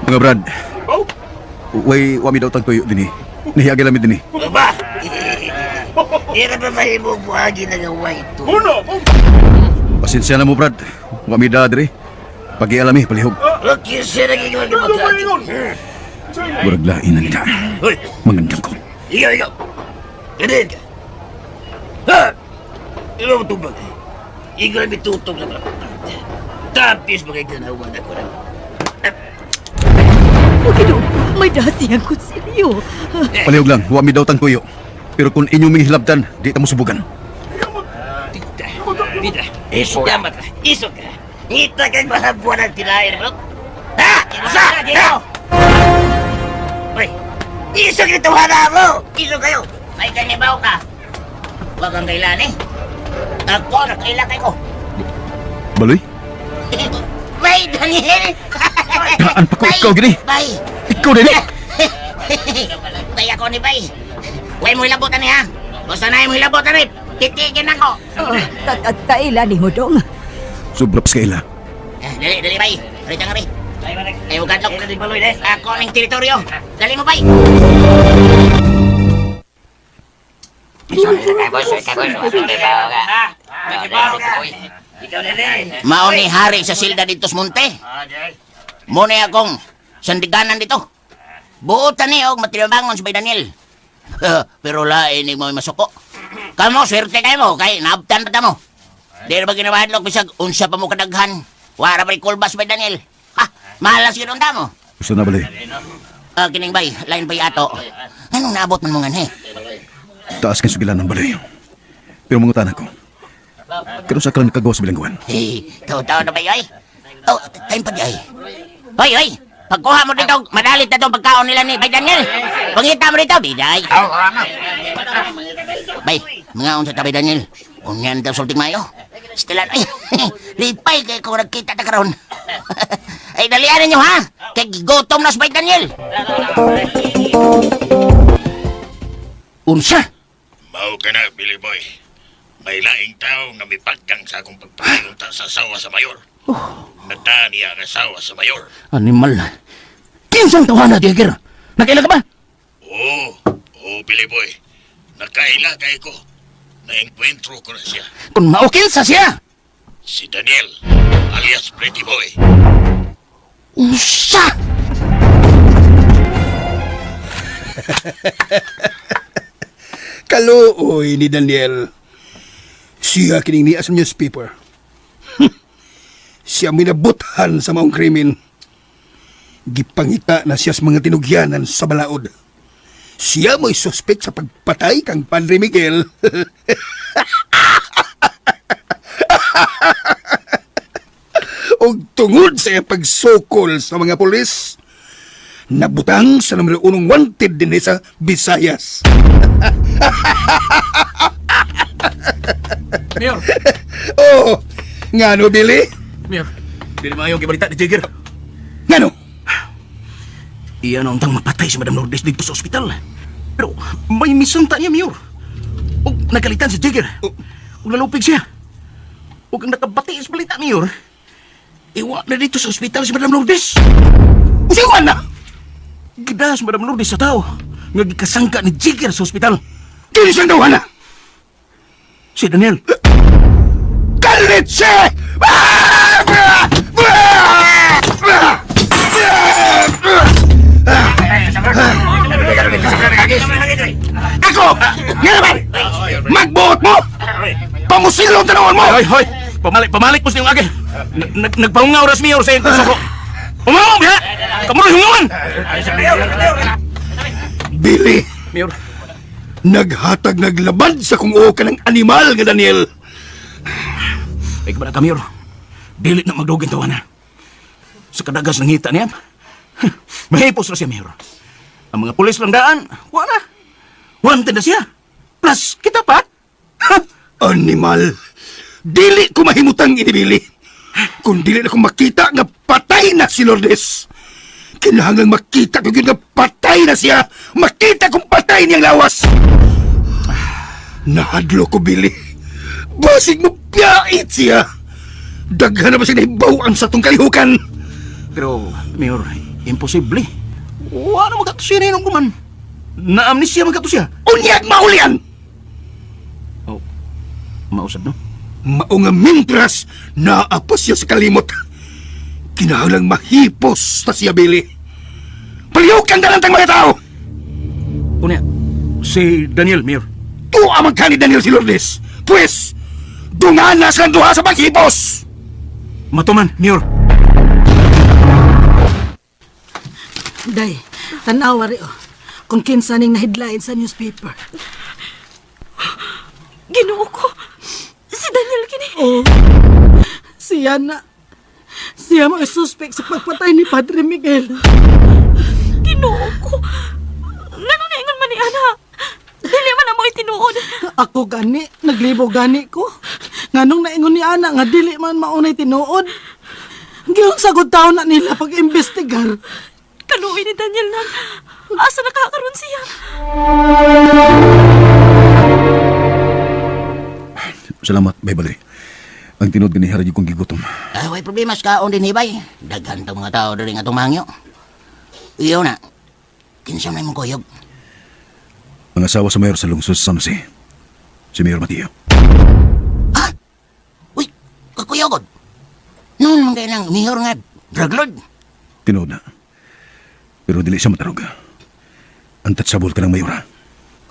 Mga Brad. Way, wami daw tagtuyo din eh. Nahiyagi lamit din eh. Ba? Ira ba mahimong buhagi na ng white to? Pasensya na mo, Brad. Wami da, dre. Pag-ialami, palihog. Okay, siya nagiging magkakati. Murag lain na nila. Hoy, Mangandang ko. ikaw. Ganun ka. Ha? Ikaw mo tubag. Ikaw ang bitutog na mga. Tapis mga ikanawan ako na. O Ginoo, may dasiyang konsilyo. Palihog lang, huwag mi daw tang tuyo. Pero kung inyo may hilabdan, di ta mo subugan. Pita, isok ka mata. Isok ka. Ngita kang mahabuan ang tinahin mo. Ha? Isa! Ha? Hoy, isok nito hana mo. Isok kayo. May kanibaw ka. Huwag kang kailan eh. Ako, nakailakay ko. Baloy? Bay, Daniel! Daan pa ko ikaw, gini. Bay! Ikaw din eh. Bay ako ni Bay. Huwag mo ilabutan niya. Basta na mo ilabutan niya. Titigin ako. Kailan mo dong? Sobrang kaila. Dali, Bay. Dali ka nga, Bay. Ayaw gadlok. Ako ang teritoryo. Dali mo, Bay. Mao ni hari sa silda dito sa monte. Mo ni akong sandiganan dito. Buotan ni og matinabangon si Bay Daniel. Pero lain ni mo masuko. Kamo swerte kayo mo kay naabtan pa mo. Di na ba ginawahadlok bisag unsa pa mo kadaghan. Wara ba kulbas Bay Daniel. Ha, malas yun ang mo. Gusto na baloy. Kining Bay, lain Bay ato. Anong naabot man mo nga he? Taas kang sugilan ng baloy. Pero mga tanak ko. Pero sa kalang nakagawa sa bilangguan. Hey, tao na ba yoy? Oh, time pa di ay. Hoy! Pagkuha mo dito, madalit na itong pagkaon nila ni Bay Daniel. Pangita mo dito, Biday. Bay, mga unsa ta Bay Daniel. Unyan daw sulting mayo. Stilan, ay, lipay kay kung nagkita ta karon. Ay, dalian ninyo ha. Kay gutom na si Bay Daniel. Unsa? Mao ka na, Billy Boy. May laing tao nga may pagkang sa akong pagpapalunta sa asawa sa mayor. Nagdaan niya ang asawa sa mayor. Animal. Kinsang tawanan, Jagger? Nakaila ka ba? Oo, Billy Boy. Nakaila kay ko. Naengkwentro ko na siya. Kung maukil sa siya. Si Daniel, alias Pretty Boy. Unsa? Kaluoy ni Daniel. Siya kining niya sa newspaper. Siya minabuthan sa maong krimen. Gipangita na siya sa mga tinugyanan sa balaod. Siya mo'y suspect sa pagpatay kang Padre Miguel. O tungod sa iyang pagsukol sa mga pulis, nabutang sa numero 1 wanted din sa Visayas. Mayor! Oh, ngano, Billy? Mayor, di na mayong kibalita ni Jagger. Ngano? Iyan ang tang mapatay si Madam Lourdes dito sa ospital. Pero may misanta niya, Mayor. O nagalitan si Jagger. O nalupig siya. O kang nakabati sa balita, Mayor. Iwa na dito sa ospital si Madam Lourdes. Usiwan na! Gida si Madam Lourdes sa tao. Nga gikasangka ni Jagger sa ospital. Kini siyang daw na! Si Daniel. Kalit siya! Ako! Nga naman! Magbuot mo! Pamusilong tanawon mo! Hoy! Pamalik po sa iyong agi. Nagpahungaw ras Mayor sa iyong kurso ko. Pumahaw, biha! Kamuloy hungawan! Billy! Mayor. Naghatag naglabad sa kung o ka ng animal nga Daniel. Ay kabala ka, Mayor. Dili na magdugin tawa na. Sa kadagas ng hita niya, mahipos na siya, Mayor. Ang mga pulis lang daan, wala. Wanted na siya. Plus, kita pa. Animal. Dili ko mahimutang inibili. Kung dili na ko makita nga patay na si Lourdes. Kinahanglang makita ko yun nga patay na siya. Makita kong patay niyang lawas. Nahadlo ko, Billy. Basig mo piyait siya. Daghan na ba siya nahibawan sa tong kalihukan? Pero, Mayor, imposible. Wala magato siya na inom Na-amnesia magato siya. Unyag maulian! Oh, mausad no? Mao nga mintras naapos siya sa kalimot. Kinahanglang mahipos na siya, Billy. Paliyukan ka lang tang mga tao! Unya, si Daniel, Mayor. Tuamang ka ni Daniel si Lourdes. Pues, dunganas kang duha sa paghipos! Matuman, Mayor. Day, tanawa rin kung kinsa ning nahidlain sa newspaper. Ginoo ko. Si Daniel kini. Oh, siya na. Siya mo suspect sa pagpatay ni Padre Miguel. Ginoo ko. Ngano na ingon man ni ana? Dili man mo itinuod. Ako gani, naglibo gani ko. Nganong naingon ni Ana nga dili man maunay tinuod. Giyong sagod taon na nila pag-imbestigar. Kaluoy ni Daniel nang asa nakakaroon siya. Salamat, Baybali. Ang tinod gani haradyo kong gigutom. Way problema sa kaon din hibay. Daghan tong mga tao diri nga atong mangyo. Iyo na. Kinsa may mong kuyog? Ang asawa sa mayor sa lungsod sa San Jose, si Mayor Mateo. Ha? Uy, kakuyogod. Noon mga kailang mayor nga, drug lord. Tinod na. Pero dili siya matarog. Untouchable ka ng mayora.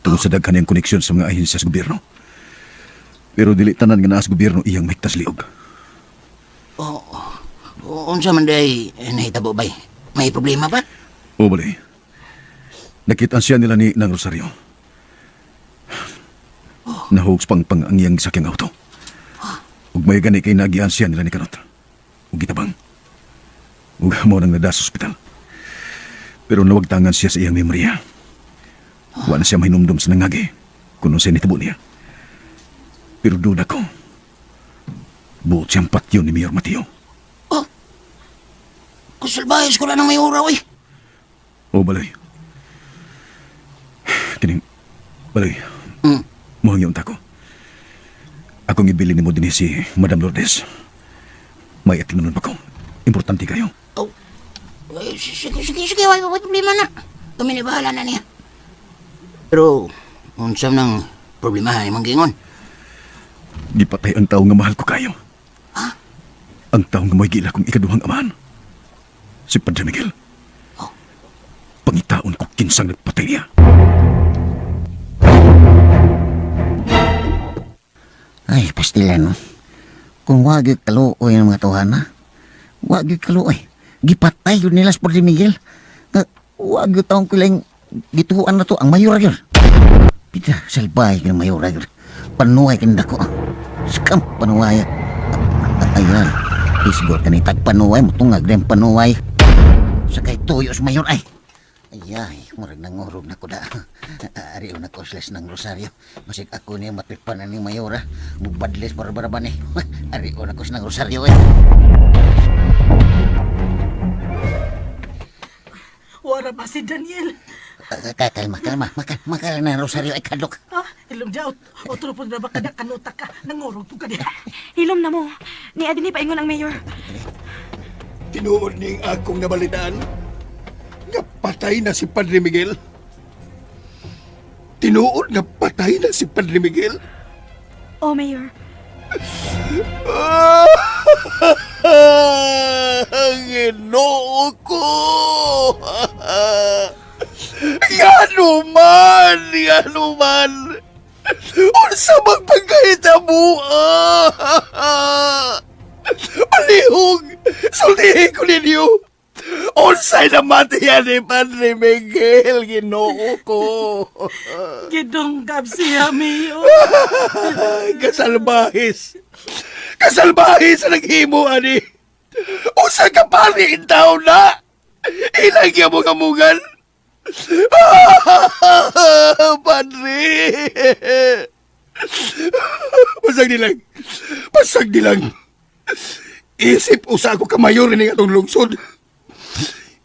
Tungkol sa daghan niyang koneksyon sa mga ahensya sa gobyerno. Pero dili tanan nga naa sa gobyerno iyang mahigtas liog. Unsa man day nahitabo bay? May problema ba? O bali. Nakitaan siya nila ni Nang Rosario. Nahugs pang ang iyang sakyang auto. Ug may gani kay nagian siya nila ni Kanot. Ug gitabang. Ug mo nang nada sa ospital. Pero nawagtangan siya sa iyang memorya. Wa na siya mahinumdum sa nangagi kuno siya nitabo niya. Pero duda ko. Buot siyang patyo ni Mayor Mateo. Kusalbayas ko lang ng mayura, oy. O balay. Kining, balay. Mm. Muhang yung tako. Akong ibili ni mo din si Madam Lourdes. May atlinunan pa ko. Importante kayo. Sige, way problema na. Kami ni bahala na niya. Pero, unsam ng problema ay manggingon. Gipatay ang tao nga mahal ko kayo. Ha? Ang tao nga may gila kong ikaduhang amahan. Si Padre Miguel. Pangitaon ko kinsang nagpatay niya. Ay, pastilan, no? Kung wag yung kaluoy ng mga tuhana, wag yung kaluoy. Gipatay yun nila sa Padre Miguel. Wag yung taong kilang gituan na to ang mayor yun. Pita, salbay yung mayor yun. Panuway kinda ko. Skam, panuway. Ayan, isgol ka ni tagpanuway, mutungag din panuway. Sakay tuyo sa mayor ay. Ay, murag nangurog na ko da. Ariyo na ko sles ng rosaryo. Masik ako niya matripan na ni mayora. Mubadles barabaraban eh. Ariyo na ko ng rosaryo eh. Wala ba si Daniel? Kalma. Makala na rosaryo ay kadok. Ilong dya, otro po na ba kada kanutak ka? Nangurog to ka diya. Hilom na mo. Ni Adini paingon ang mayor. Tinuod ning akong nabalitaan nga patay na si Padre Miguel. Tinuod nga patay na si Padre Miguel. Oh, mayor. Ginoo ko! Yanuman! Unsa magpagkahitabo? Palihog! Sultihin ko ninyo! Unsay namatay yan ni Padre Miguel, Ginoo ko! Gidonggab siya, mayor. Kasalbahis! Kasalbahis ang naghimo, ani! Usa ka pariin tao na! Ilang yung mga mungan! Padre! Pasag nilang! Isip usa ko ka mayor ni atong lungsod!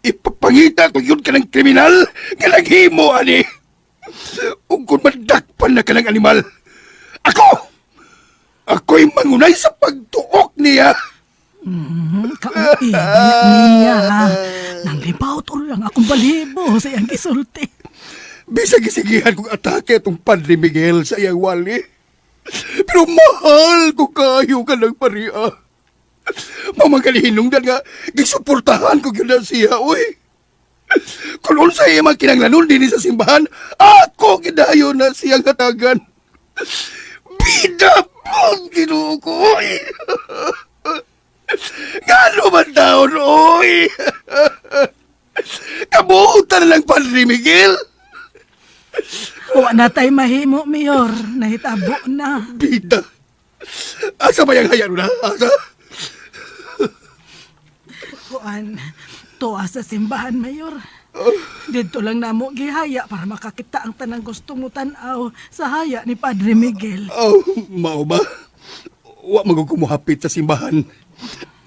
Ipapangita ko yun ka ng kriminal nga naghimo, ani! Ug kung madakpan na ka ng animal, ako'y mangunay sa pagtuok niya! Kaunti niya, ha? Nang lipaw to lang akong balibo sa iyang gisulti. Bisag isigihan kong atake itong Padre Miguel sa iyang wali. Pero mahal ko kayo ka ng paria. Mamagalinungdan nga, gisuportahan ko yun na siya, uy. Kung unsa iya man kinanglanon din sa simbahan, ako gidayon na siyang hatagan. Bida po, Ginoo ko, uy. Ngano man taon, uy. Kabuutan na lang, Padre Miguel. Wa na tay mahimo, Mayor. Nahitabo na. Bida. Asa ba yung hayano na? Asa? Kuan, tuwa sa simbahan, Mayor. Dito lang namo gihaya para makakita ang tanang gusto mo tanaw sa haya ni Padre Miguel. Oh, mao ba? Wa magkukumuhapit sa simbahan.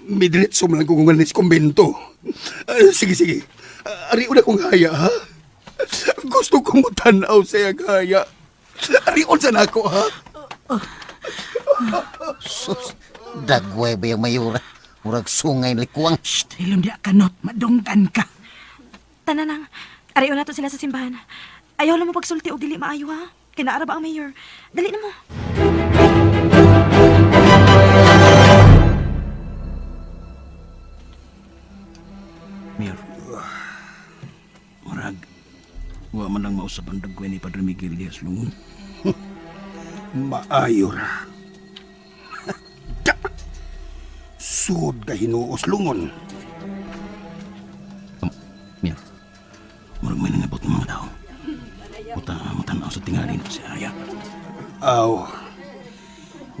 Midiretso mo lang kung sa kumbento. Sige. Ari una kong haya, ha? Gusto kong mutanaw sa iyang haya. Ari sa nako, ha? Sus, dagway ba yung mayura? Murag sungay likuang. Shh, hilom di kanot, madunggan ka. Tananang, arayo na to sila sa simbahan. Ayaw lang mo pagsulti o dili maayo ha. Kinaara ba ang mayor? Dali na mo. Mayor, murag, wa man lang mausap ang dagway ni Padre Miguel Diaz Lungon. Maayo ra. Sud ka hinuos lungon. Mayor, murag may nangabot ng mga tao. Matanaw sa tingali na si Aya. Aw,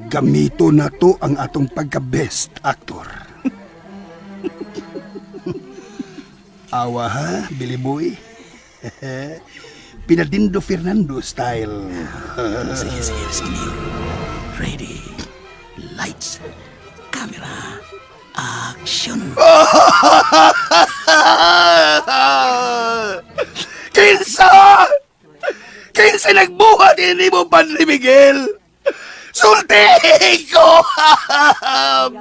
gamito na to ang atong pagka-best actor. Awa ha, Billy Boy. Pinadindo Fernando style. Sige, Mayor. Ready, lights, camera, action. Kinsa nagbuhat ini mo, Padre Miguel? Sulti ko!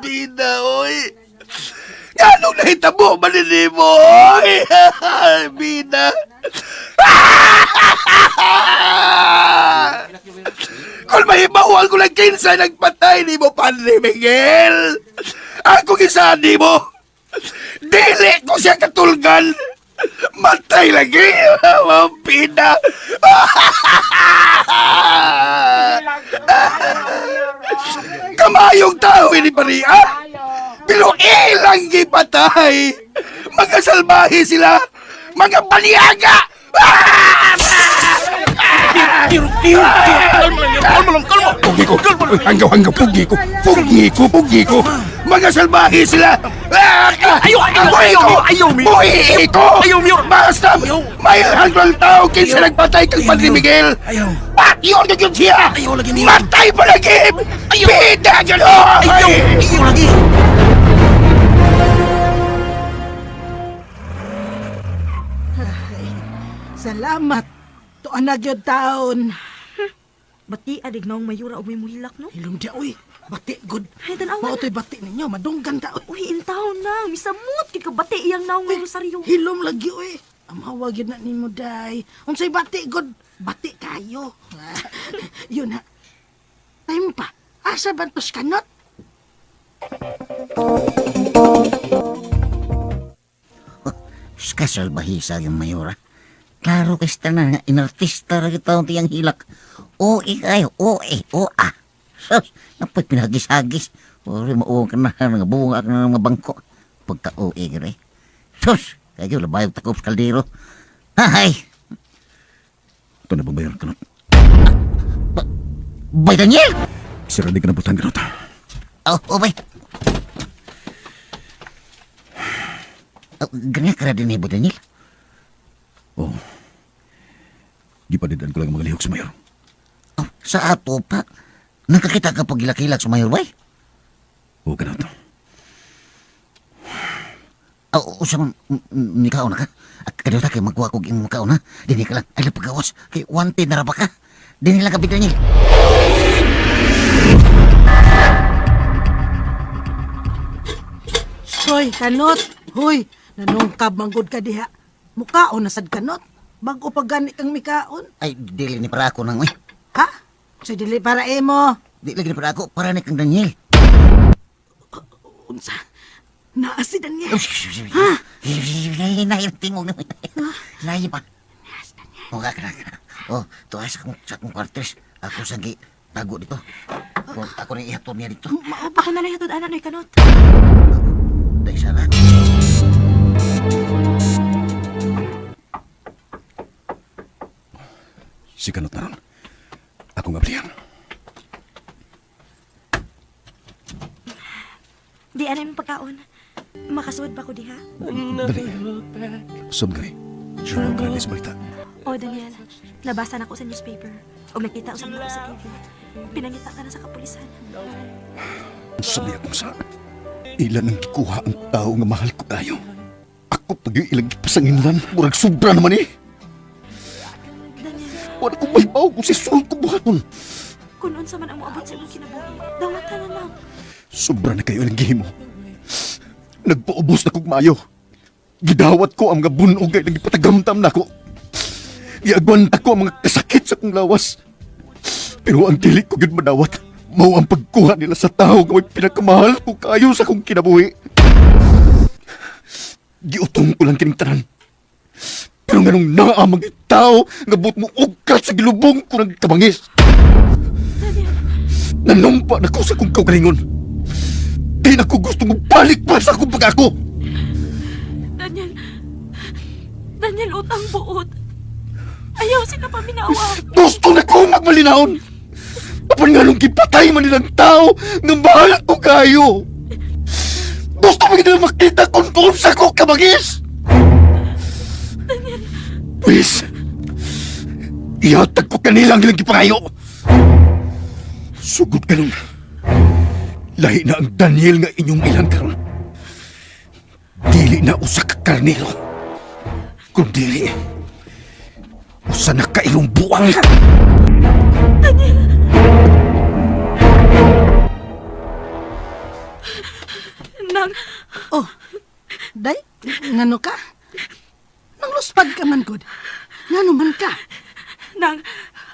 Bida, oy! Ganong nahitabo ba nini mo, oy? Bida! Kung mahibawal ko lang kinsa nagpatay ni mo, Padre Miguel! Ako gisaan ni mo! Dili ko siya katulgan! Matay lagi! Mampina! Kamayong tao ini Maria! Pero ilang gipatay! Mga salbahe sila! Mga paniaga! Kalma! Pugi ko! Hanggaw, pugi ko! Mga salbahe sila! Ayaw, Mayor! Basta! May hanggang tao kinsa nagpatay kang Padre Miguel! Patyo na yun siya! Matay pa lagi! Bida gano'n! Ayaw lagi! Salamat. Tuan na gyud taon. Bati adig naong mayura o may muhilak no? Hilom di, uy. Bati, good. Ay, tanaw na. Mautoy bati ninyo, madunggan ta. Uy, intaw na. Misamot kika bati iyang naong may rosaryo. Hilom lagi, uy. Amawag yun na ni mo, day. Unsay bati, good. Bati kayo. Yun ha. Time pa. Asa bantos kanot? Kasal bahisa yung mayura. Klaro kasta na nga inartista ra kita ang tiyang hilak. Oe kayo, oa. Sus, napay pinagis-hagis. Uri mauong ka na nga bunga ka na ng mga bangko. Pagka-oe gire. Sus, kayo labayog takop sa kaldero. Hay! Ito na babayar ka na. Bay Daniel! Sira di ka na butang ganot. Bay. Ganyan ka na din eh, Bay Daniel? Oh. Di pa didan ko lang mga lihok sa mayor. Sa ato pa? Nakakita ka pag gilak-hilak sa mayor, bay? Oo ka na ito. Usang nikaw na ka? Kadota kay magkuha kong ing makaw na. Dini ka lang. Ay, pagawas. Kay wanted na raba ka. Dini lang ka, Bay Daniel. Hoy, kanot. Hoy, nanungkab manggod ka diha. Mukaon na sad kanot. Bago pa gani kang mikaon. Ay, dili ni para ako nang, uy. Ha? So, dili para emo. Di lagi ni para ako. Para ni kang Daniel. Unsa? Naa si Daniel. Hinay ang tingog naman. Lahi pa. O, kaka. O, tuwa sa akong kwartres. Ako sagi tago dito. Ako na ihatod niya dito. Maopa ko na lang hatod anak no ikanot. Dahil sana. Si Kanot na ron. Ako nga bliyan. Di ano yung pagkaon. Makasuod pa ko diha. Dali. Sumgay. Sure ang grabe sa balita. O Daniel, nabasa na ko sa newspaper. O nakita ko sa mga sa TV. Pinangita ka na sa kapulisan. Sabi akong sa ilan ang gikuha ang tao nga mahal ko tayo. Ako pag yung ilang pasanginlan, murag sobra naman eh. Daniel, Wala kong mahibaw kung sisurong ko buhaton. kung unsa man ang moabot sa imong kinabuhi, dawatan na lang. Sobra na kayo ang gihimo. Nagpaubos na kong mayo. Gidawat ko ang mga bunog ay nagipatagamtam na ko. Giagwanta ko ang mga kasakit sa kong lawas. Pero ang dili ko yun madawat. Mao ang pagkuha nila sa tao nga may pinakamahal ko kayo sa kong kinabuhi. Giutong ko lang kining tanan. Pero nganong naamang tao nga buot mo ugkat sa gilubong ko ng kabangis. Nanumpa na ko sa kong kaugalingon. Di na ko gusto mong balik pa sa akong pag-ako. Daniel, utang buot. Ayaw sila paminawa. Gusto na ko magmalinaon. Apan nga nung gipatay man nilang tao nga mahal ko kayo. Gusto mo nila makita kung sa ko kabagis. Please, ihatag ko kanila ang ilang gipangayo. Sugod ka nun. Lahi na ang Daniel nga inyong ilang karon. Dili na usa ka karnero. Kung dili, usa na ka iyong buwang. Nang, Oh, day, ngano ka? Nang luspag ka man, good. Ngano man ka? nang,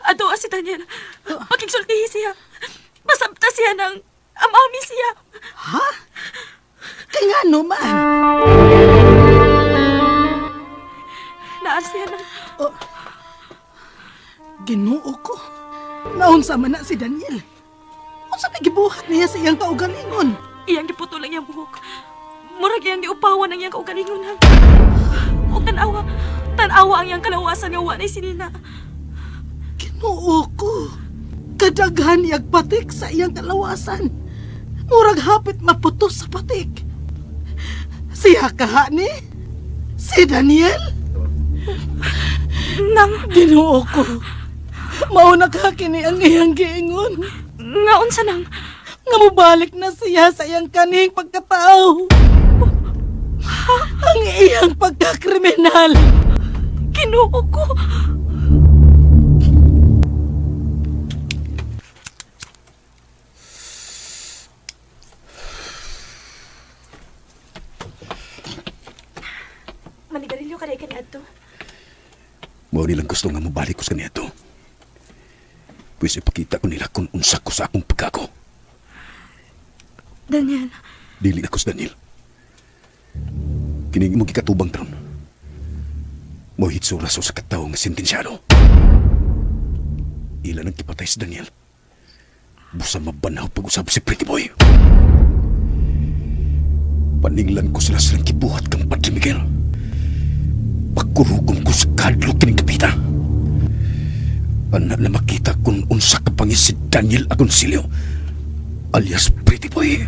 ato si Daniel. Pakigsultihi siya. Masabta siya ng amami siya. Ha? Kay ngano man? Naan siya ng... Ginoo ko. Naunsa man na si Daniel. Unsa may gibuhat niya sa iyang kaugalingon? Iyang giputo lang iyang buhok. Murag iyang giupawan ang iyang kaugalingon. O tanawa ang iyang kalawasan nga wanay sinina. Ginoo ko. Kadaghan iyang patik sa iyang kalawasan. Murag hapit maputos sa patik. Siya ka ni? Si Daniel? Nang... Ginoo ko. Mauna ka kini ang iyang giingon. Ngaon sa nang... Nga mubalik na siya sa iyang kaning pagkatao. Ang iyang pagkakriminal. Ginoo ko. Manigarilyo ka rin kaniadto. Mao nilang gusto nga mabalik ko sa kaniya to. Pwes ipakita ko nila kung unsa ko sa akong pagkako. Daniel, Dili ako sa Daniel. Kining mo gikatubang taron. Mo hitsura sa katawo nga sentensyado. Ila nang kipatay si Daniel. Busa mabanaw pag-usap si Pretty Boy. Paninglan ko sila silang kibuhat kang Padre Miguel. Pagkurugong ko sa kadlo kining kapita. Anak na makita kung unsa kapangis si Daniel Agoncillo alias Pretty Boy.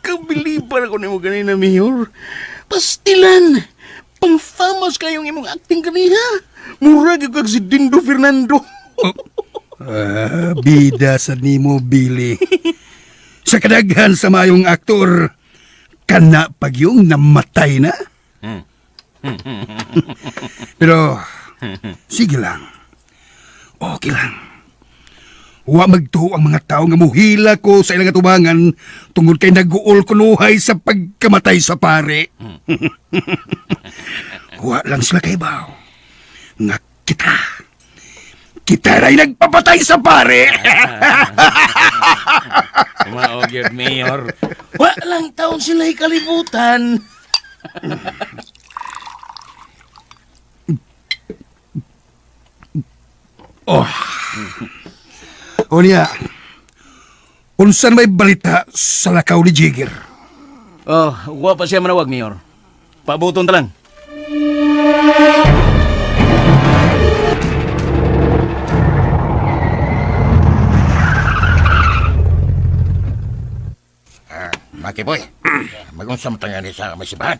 Kabiliban ako nimo ganina, Mayor. Pastilan. Pang-famous kayong imong acting kanina. Murag yung kag si Dindo Fernando. Bida sa nimo, Billy. Sa kadaghan sa mayong aktor, kana pag yung namatay na. Pero, sige lang. Okay lang. Wa magtuo ang mga tao nga muhila ko sa ilang atubangan tungod kay nag-uol kunuhay sa pagkamatay sa pare. Wa lang sila kay Bao. nga kita rin nagpapatay sa pare. Maogyod, Mayor. Walang taon sila'y kalibutan. O niya, unsan may balita sa lakaw ni Jigger? Oh, wa pa siya manawag, Mayor. Pabuton ta lang. Makiboy, magunsa mo tangan sa masibahan.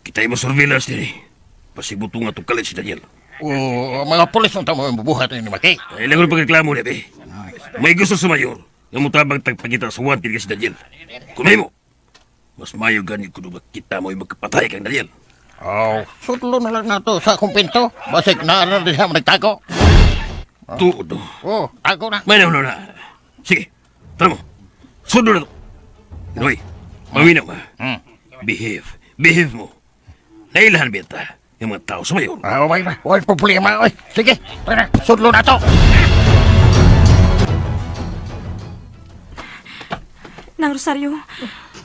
Kita mo surveillance din eh. Pasibuto nga itong kalit si Daniel. O mga polis ang tamo bubuhat ni Maki. Ay, lang ko pagreklamo niya, be. May gusto sa mayor. Yung mutabang tagpagkita sa wanted ka si Daniel. Kung may mo, mas mayo ganit kung kita mo yung magkapatay kang Daniel. Oh, sudlo na lang na to sa akong pinto. Basig na din siya nagtago. Tuod. Oh, tago na. May na. Sige, tara mo. Sundo na to. Noy, maminaw ka. Behave mo. Nailahan beta yung mga tao sa mayor. Ah, okay ba? Huwag problema. Oy. Sige, tara, sudlo na to. Nang Rosario,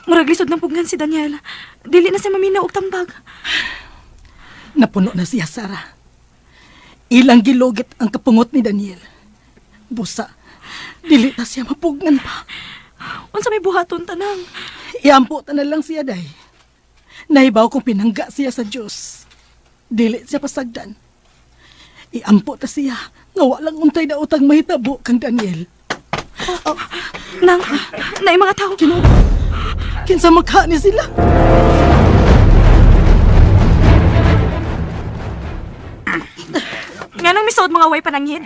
murag lisod ng pugnan si Daniel. Dili na siya maminaw og tambag. Napuno na siya, Sarah. Ilang gilogit ang kapungot ni Daniel. Busa, dili na siya mapugnan pa. Unsa may buhaton tanang? Iampo ta na lang siya, day. Nahibaw kong pinangga siya sa Diyos. Dili siya pasagdan. Iampo ta siya, nga walang untay na utang mahitabo kang Daniel. Nang mga tao. Kinsa magkani sila? Nga nang misod mga way pananghin.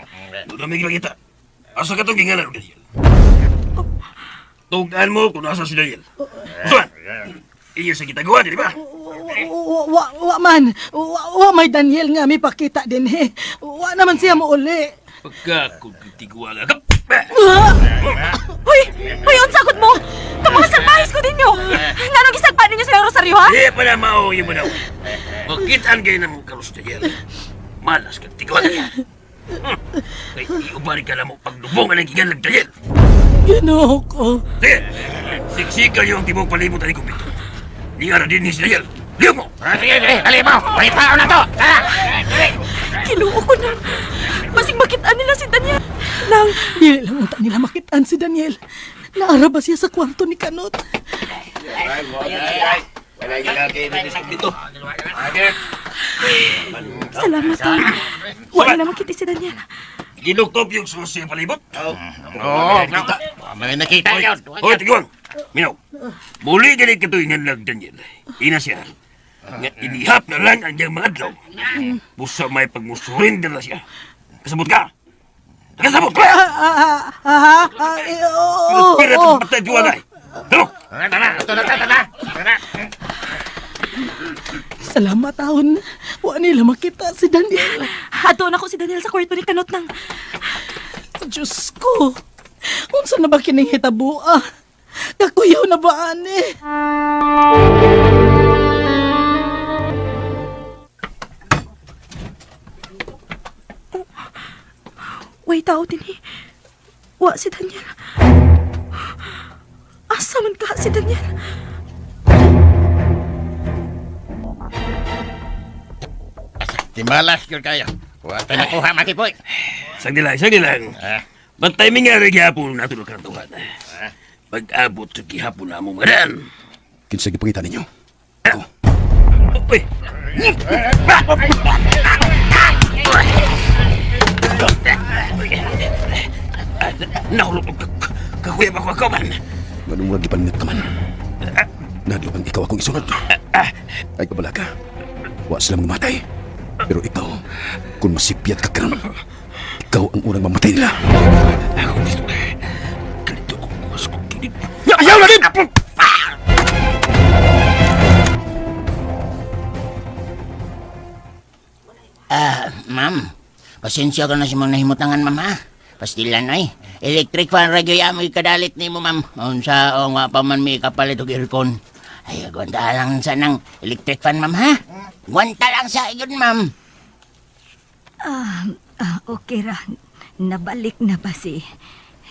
Doon may kita. Asa ka itong gingalan, Daniel? Tugdaan mo kung nasa si Daniel. Suan! Iyo sa kita gawa, di ba? Wa man. Wa may Daniel nga may pakita din he. Wa naman siya mo uli. Pagka kung tiguwala ka. Hoy, unsakot mo! Itong mga salbahis ko ninyo! Nga nang gisagpa ninyo sa Rosario, ha? Di pala mao yung manaw. Makitaan kayo ng kalos Daniel. Malas ka tiguwala ka. Kaya iubari ka lang mo pagdubongan ng gigalag Daniel. Ginoo ko. Sige, siksikan niyo ang timong palimutan ni Kumpito. Liara din ni si Daniel. Liyo mo! Sige, dali mo. May tao na to. Tara! Kinuo ko na. Masing makitaan nila si Daniel. Nang, Dili lang unta nila makitaan si Daniel. Naara ba siya sa kwarto ni Kanot? salamat ha. Wala na makita si Daniel. Ginuktop yung susi yung palibot. Oo, may nakita yun. Hoy, tiguan! Minaw, muli galing katuingan lang Daniel. Ina siya. Nga inihap na lang ang niyang mga adlaw. Busa may pagmusurin na siya. Kasabot ka! Kasabot ka! Pero itong patay diwa na. Taro! Tara! Salamat taon. Wa nila makita si Daniel. Ato na ko si Daniel sa kwarto ni Kanot nang. Diyos ko. Unsa na ba kining hitabo? Kakuyaw na ba, ane? Way tao din eh. Wa si Daniel. Asa man ka si Daniel? Timalas yun kayo. Huwag tayo nakuha, Makiboy. Sagdi lang. Bantay mi nga rin gihapon nato ng kantuhan. Pag-abot sa gihapon na mo madan. Kinsa gipangita ninyo? Uy! Nahulog kakuyab ako ako man. Manong murag gipaningat ka man. Nadlukan ikaw akong isunod. Ay kabala ka. Wa sila mamatay. Pero ikaw, kung masipyat ka karon, ikaw ang unang mamatay nila. Ako gusto ganito ko bukas ko kinit. Ayaw na rin! Ma'am, pasensya ka na sa mga nahimutangan, ma'am, ha? Pastilan, ay. Electric fan radyo yamoy kadalit ni mo, ma'am. Unsa o nga pa man may kapalit og aircon. Ay, gwanta lang sa nang electric fan, ma'am, ha? Gwanta lang sa iyon, ma'am. Okay ra. Nabalik na ba si...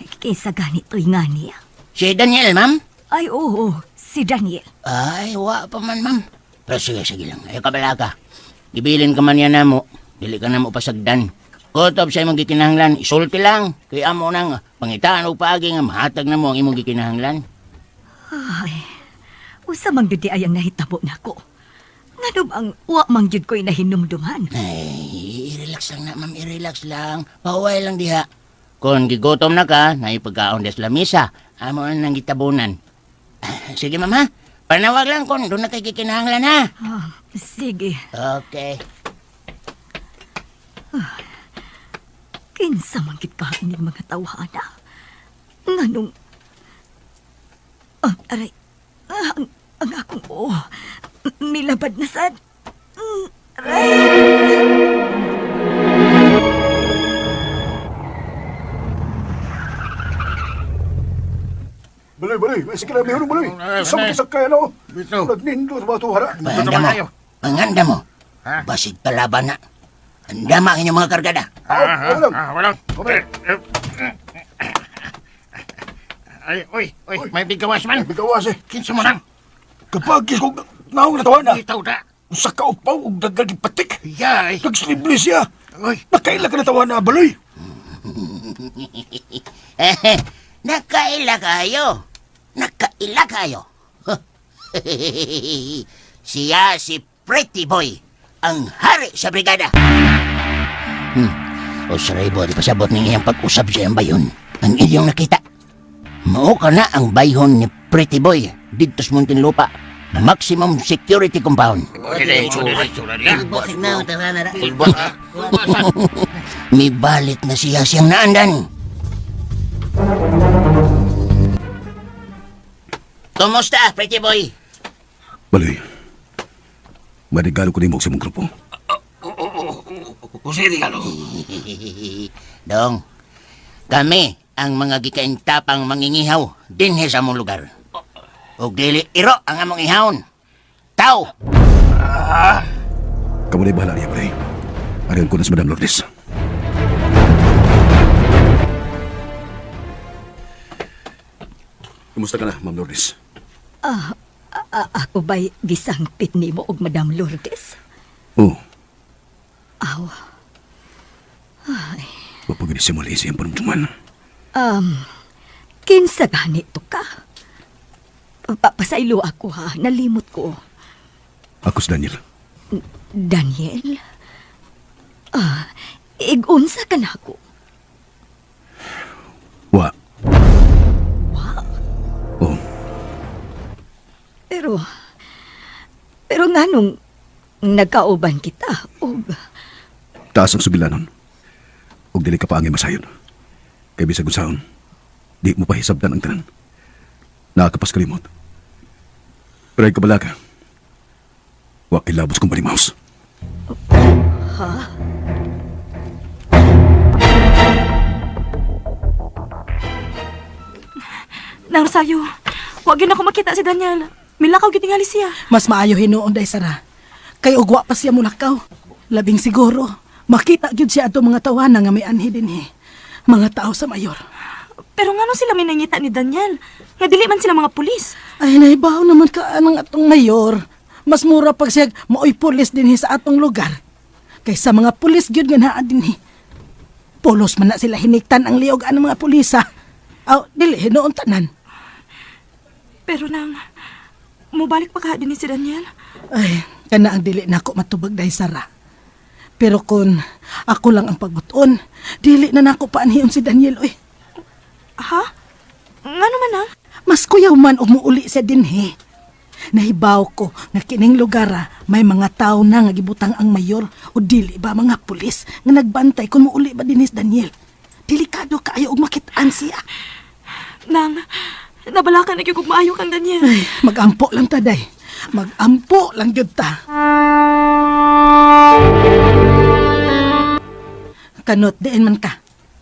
Kaysa ganito'y nga niya? Si Daniel, ma'am? Ay, oo. Si Daniel. Ay, wa pa man, ma'am. Pero sige lang. Ay, kabala ka. Gibilin ka man yan na mo. Dili ka na mo pasagdan. Kutob sa imong gikinahanglan. Isulti lang. Kaya amo nang pangitaan o paagi nga mahatag na mo ang imong gikinahanglan. Ay, usa mang gudi ayang nahitabo na ko. Nga bang wa mang gyud ko'y nahinumduman. Ay, i-relax lang na, ma'am. I-relax lang. Pauway lang diha. Kung gigutom na ka, na ipagkaon des lamisa. Amo na nang gitabunan. Sige, ma'am, ha? Panawag lang kung doon na kay kikinahanglan, ha? Sige. Okay. Kinsa man gid ka ining mga tawhana. Nganong... aray... ang akong milabad na sad. Aray... Balay, may sige na mayroon, balay. Isang kisakay, ano? Nagnindo sa mga tuhara. Panganda mo. Basig palaban na. Andama ang inyong mga kargada. Walang. Ay, uy, may bigawas man. Bigawas eh. Kinsa mo lang. Kapag kis kong naong natawan na. Itaw da. Sa kaupaw, ug dagang patik. Yay. Nag-sliply siya. Uy. Nakaila ka natawan na, baloy. Nakaila kayo. Siya si Pretty Boy, ang hari sa brigada. O Saraybo, di pasabot ng iyang pag-usap sa iyang bayon. Ang iyong nakita. Mao ka na ang bayhon ni Pretty Boy dito sa Muntinlupa. Maximum security compound. May balit na siya siyang naandan. Kumusta, Pretty Boy? Baloy, madigalo ko ni mo sa mong grupo. Dong, kami ang mga gikaintapang mangingihaw dinhi sa among lugar. Ug dili iro ang among ihawon. Tao! Kamu na bahala niya, baloy. Ariyan ko na sa Madam Lourdes. Kumusta ka na, Ma'am Lourdes? Ako ba'y gisangpit ni mo og Madam Lourdes? Oo. Aw. Ay. Wapag simuli siyang panumduman. Kinsa ganito ka? Pasaylo ako ha, nalimot ko. Ako si Daniel. Daniel? Igunsa ka na ako. Wa. Pero nganong nagkauban kita og Taas ang subilanon. Og dili ka pa angay masayon. Kay bisag unsaon, di mo pahisabdan ang tanan. Nakakapas kalimot. Pero ay kabalaga. Wa kilabos kong balimaos. Ha? Nang Rosario, wag yun ako makita si Daniel. Milakaw gyud tingali siya. Mas maayo hinuon day Sara. Kay ugwa pa siya mulakaw. Labing siguro makita gyud siya ato mga tawanan nga may anhi dinhi. Mga tao sa mayor. Pero ngano sila minangita ni Daniel? Nga dili man sila mga pulis. Ay naibaw naman ka anang atong mayor. Mas mura pag siya maoy pulis dinhi sa atong lugar. Kaysa mga pulis gyud nga naa dinhi. Polos man na sila hiniktan ang liog ang mga pulisa. Aw, dili hinuon tanan. Pero nang mubalik pa ka din si Daniel. Ay, kana ang dili nako matubag day Sara. Pero kun ako lang ang pagbuton, dili na nako paanhiyon si Daniel oy. Ha? Ngano man na? Mas kuyaw man og muuli sa dinhi. Nahibaw ko nga kining lugar may mga tao na nga gibutang ang mayor o dili ba mga pulis nga nagbantay kung muuli ba dinis Daniel. Delikado kaayo og makitaan siya. Nang nabalakan na gyud maayo kang Daniel. Ay, magampo lang ta day. Magampo lang gyud ta. Kanot diin man ka.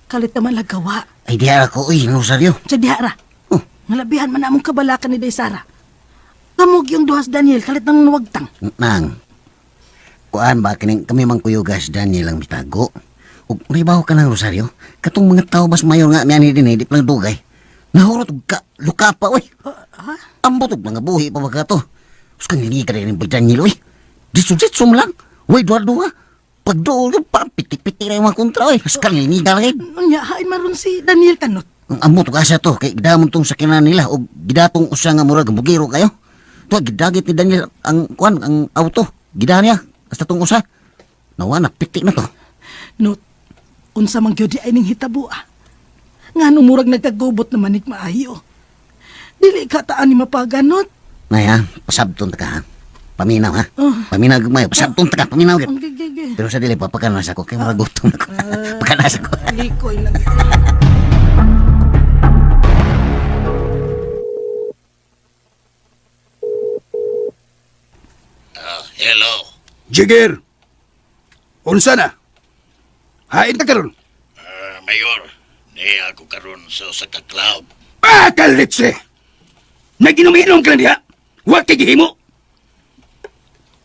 Kalit naman lagawa. Ay di ako, Rosario. Sa dihara. Ngalabihan man namong kabalakan ni day Sara. Kamog yung duhas Daniel kalit nang nuwagtang. Nang, Kuan ba kining kami mang kuyugas Daniel ang mitago. Ug naibaw ka ng Rosario. Katong mga tao mas mayor nga miani din di lang dugay. Nahurot og ka luka pa oy. Ambot og mga buhi pa baga to. Sukang lingi ka rin Daniel oy. Disudit lang. Way duwa-duwa. Pagdool pa piti-piti ra yung mga kontra oy. Sukang lingi ka rin. Unya, hain maron si Daniel kanot. Ang ambot og asa to kay gidamon tong sakinan nila og gidatong usa nga murag bugiro kayo. To gidagit ni Daniel ang kuan ang auto. Gidahan niya hasta tong usa. Nawa na piti na to. Not, unsa man gyud di ay ning hitabo nga murag nagkagubot naman ik maayo. Dili ka taan ni mapaganot. Naya, pasabton ta ka ha. Paminaw ha. Paminaw gumay, pasabton ta ka, paminaw gid. Gigi. Pero sa dili papakanas ako kay murag gutom ako. Pakanas ako. Likoy lang. Hello. Jigger! Unsa na? Hain ka karon? Mayor, niya ako karon sa usa ka club. Kalitse! Naginom-inom ka na diha? Huwag kay gihimo!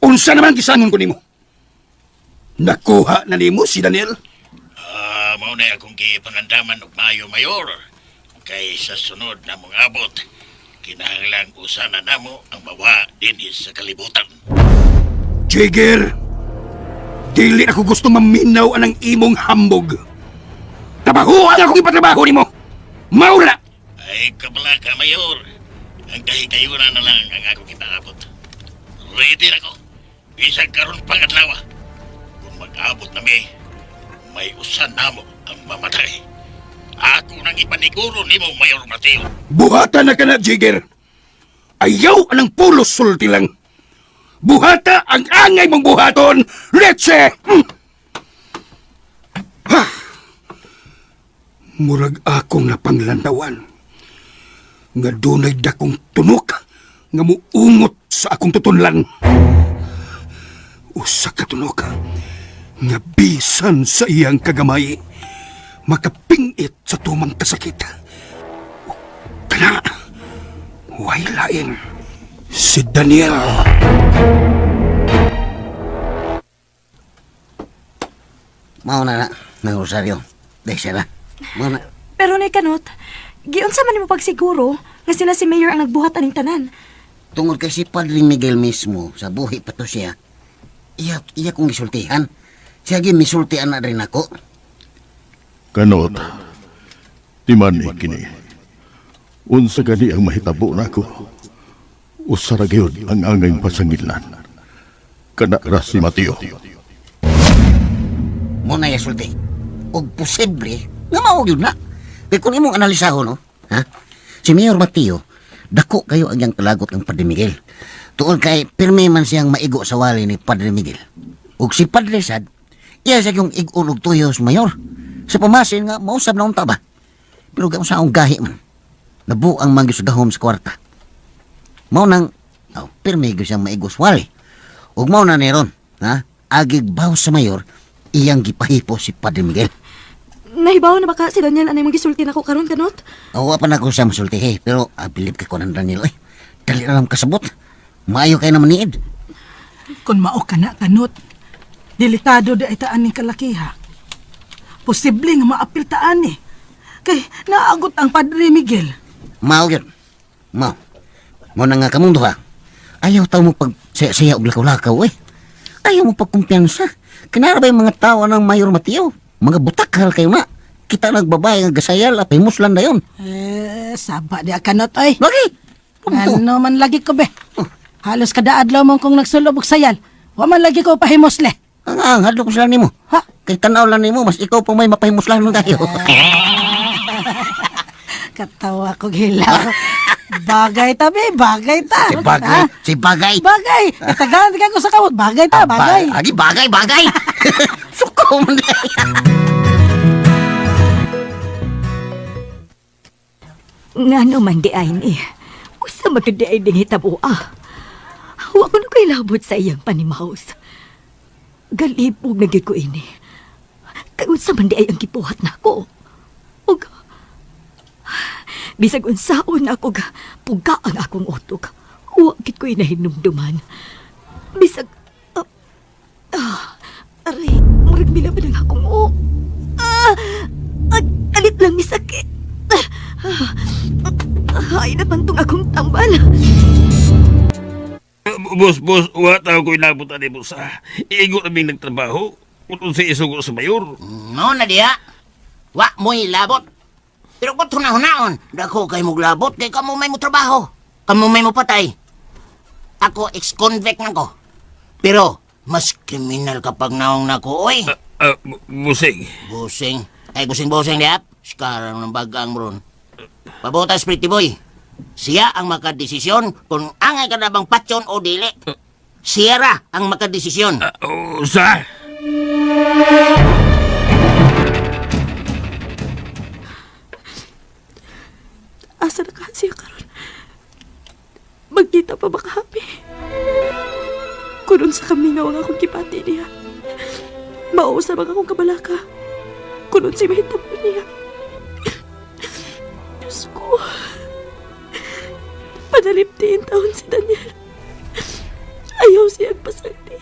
Unsa naman gisanon ko nimo? Nakuha na nimo si Daniel? Mao na akong gipangandaman og maayo, Mayor. Kay sa sunod na mong abot, kinahanglan usana namo ang bawa din sa kalibutan. Jigger! Dili ako gusto maminaw anang imong hambog. Trabahuan akong ipatrabaho nimo! Maura! Ay, kabala ka, Mayor. Ang kahigayunan na lang ang ako kitaabot. Ready na ko. Bisag karon pangadlaw. Kung mag-abot na may usan namo ang mamatay. Ako nang ipaniguro nimo, Mayor Mateo. Buhata na ka na, Jigger! Ayaw anang pulos sulti lang. Buhata ang angay mong buhaton! Letse! Murag akong napanglantawan. Nga dunay dakong tunok nga muungot sa akong tutunlan. Usa ka tunok nga bisan sa iyang kagamay makapingit sa tumang kasakit. Kana, way lain si Daniel. Mao na ng Rosario. Dahil siya na. Mao na. Pero ni kanot, giunsa man nimo pagsiguro nga sila si Mayor ang nagbuhat aning tanan. Tungod kay si Padre Miguel mismo, sa buhi pa to siya, iya kong gisultihan. Siya misultihan na rin ako. Kanot, timan ni kini. Unsa gani ang mahitabo nako. Usa ra gyud ang angay pasangilan. Kana ra si Mateo. Muna ya sulti. Og posible, nga mao gyud na. Kaya kung imong analisahon, no? Ha? Si Mayor Mateo, dako kayo ang iyang kalagot ng Padre Miguel. Tuol kay pirmi man siyang maigo sa wali ni Padre Miguel. Ug si Padre Sad, iya siya yung ig-un og tuyo sa Mayor. Sa pamasin nga, mausap na unta ba? Pero gawin sa akong gahi man. Nabu ang manggis sa gahom sa kwarta. Mao nang, pirmi gyud siyang maigo sa wali. Ug mao na niron, ha? Agig baw sa Mayor, iyang gipahipo si Padre Miguel. Nahibaw na baka si Daniel anay magisulti nako karon kanot? Awa pa na ko siya masultihi, pero abilib ka ko ng Daniel, oy. Dali na lang kasabot. Maayo kayo naman niid. Kung mao ka na kanot, delikado di ay taan ni kalakiha. Posible nga maapil taan ni. Kay naagot ang Padre Miguel. Mao yun. Mao. Mao na nga kamundo ha. Ayaw tao mo pag saya og lakaw-lakaw, eh. Ayaw mo pagkumpiyansa. Kinara ba yung mga tao ng Mayor Mateo? Mga butakal kayo na. Kita nagbabay nga gasayal, apay muslan na yun. Saba di kanot, ay. Lagi! Ano man lagi ko, be? Halos kada adlaw mong kung nagsulob og sayal. Wa man lagi ko pahimusle. Ang hadlo ko sila nimo. Ha? Kay tanaw lang nimo, mas ikaw pa may mapahimuslan mo tayo. Katawa ko gila. Bagay ta, be. Bagay ta. Si bagay. Ha? Si bagay. Bagay. Itagaan ka ko sa kawot. Bagay ta, bagay. Agi, bagay. Suko mo na. Nga naman di ay ni. Usa magkadi ay ding hitabo Huwag ko na ko'y labot sa iyang panimaos. Galibog na gid ko ini. Kay unsa man di ay ang gibuhat nako. Ug bisag unsaon ako ga puga ang akong utog. Huwag gid ko inahinumduman. Bisag Pila ba nang akong o? Alit lang ni sakit. Ay na pantong akong tambal. Boss, wa tao ko inabot ani mo sa igo naming nagtrabaho. Kung sa isugo sa mayor. No na diya. Wa mo'y labot. Pero kung hunaon, dako kay mong labot, kay kamo may mo trabaho. Kamo may mo patay. Ako ex-convict na ko. Pero, mas kriminal kapag naong nako, oy. Busing. Busing. Ay, busing-busing diap. Sekarang ng bagang ron. Pabutas, pretty boy. Siya ang makadesisyon kung angay ka na bang patyon o dili. Siya ra ang makadesisyon. Sa? Asa na ka siya karon? Magkita pa ba kami? Kunon sa kami nga akong kipati niya. Mausa bang akong kabalaka? Kunon si mahita mo niya. Diyos ko. Panaliptiin taon si Daniel. Ayaw siyang pasagdi.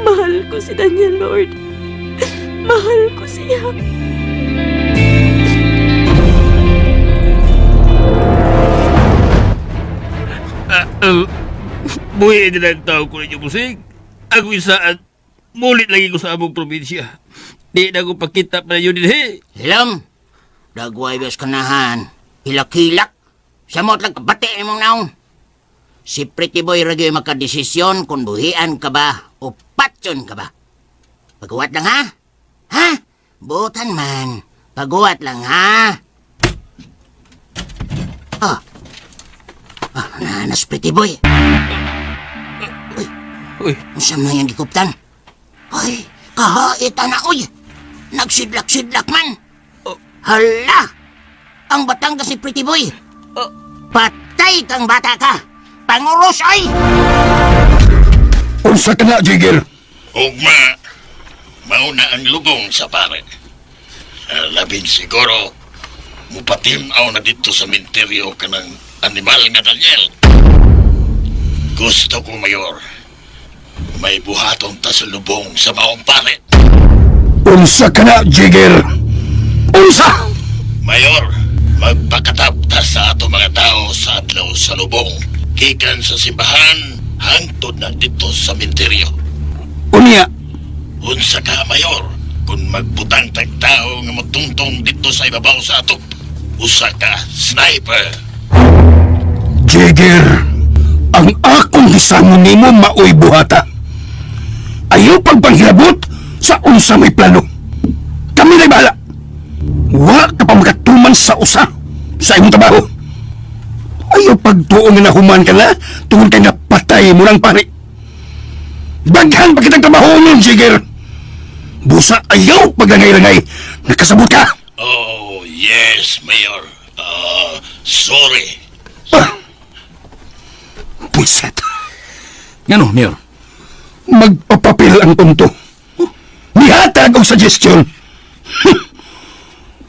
Mahal ko si Daniel, Lord. Mahal ko siya. Buhi din ang tao ko ninyo, Busing. Ako isaan, mulit lagi ko sa among probinsya. Di na ko pakita pa na yun din, he. Hilam, dagway bes kanahan. Hilak-hilak. Samot lang kabati mong naong. Si Pretty Boy ragyo'y makadesisyon kung buhian ka ba o patyon ka ba. Paguwat lang, ha? Ha? Butan man. Paguwat lang, ha? Nanas Pretty Boy. Uy. Saan mo yung gikuptan? Ay, kahaitan na, uy. Nagsidlak-sidlak man. Hala! Ang batang ka si Pretty Boy. Patay kang bata ka. Panguros ay! Unsa ka na, Jigger? Ugma, mauna ang lubong sa pare. Labing siguro, mupatimaw na dito sa minteryo ka ng animal nga Daniel. Gusto ko, Mayor, may buhaton ta sa lubong sa maong pare. Unsa ka na, Jigger? Unsa? Mayor, magpakatap ta sa ato mga tao sa adlaw sa lubong. Gikan sa simbahan, hangtod na dito sa minteryo. Unya, Unsa ka, Mayor, kung magbutang tag-tao nga magtungtong dito sa ibabaw sa atop. Usa ka, sniper. Jigger, ang akong gisangon nimo maoy buhata. Ayaw pagpanghilabot sa unsa may plano. Kami na'y bahala. Wa ka pa magatuman sa usa sa imong trabaho. Ayaw pagtuon nga nahuman ka na tungod kay napatay mo lang pare. Daghan pa kitang trabaho nun, Jigger. Busa ayaw paglangay-langay. Nakasabot ka. Oh, yes, Mayor. Sorry. Puiset. Ngano, Mayor? Magpapapil ang punto. Nihatag og suggestion.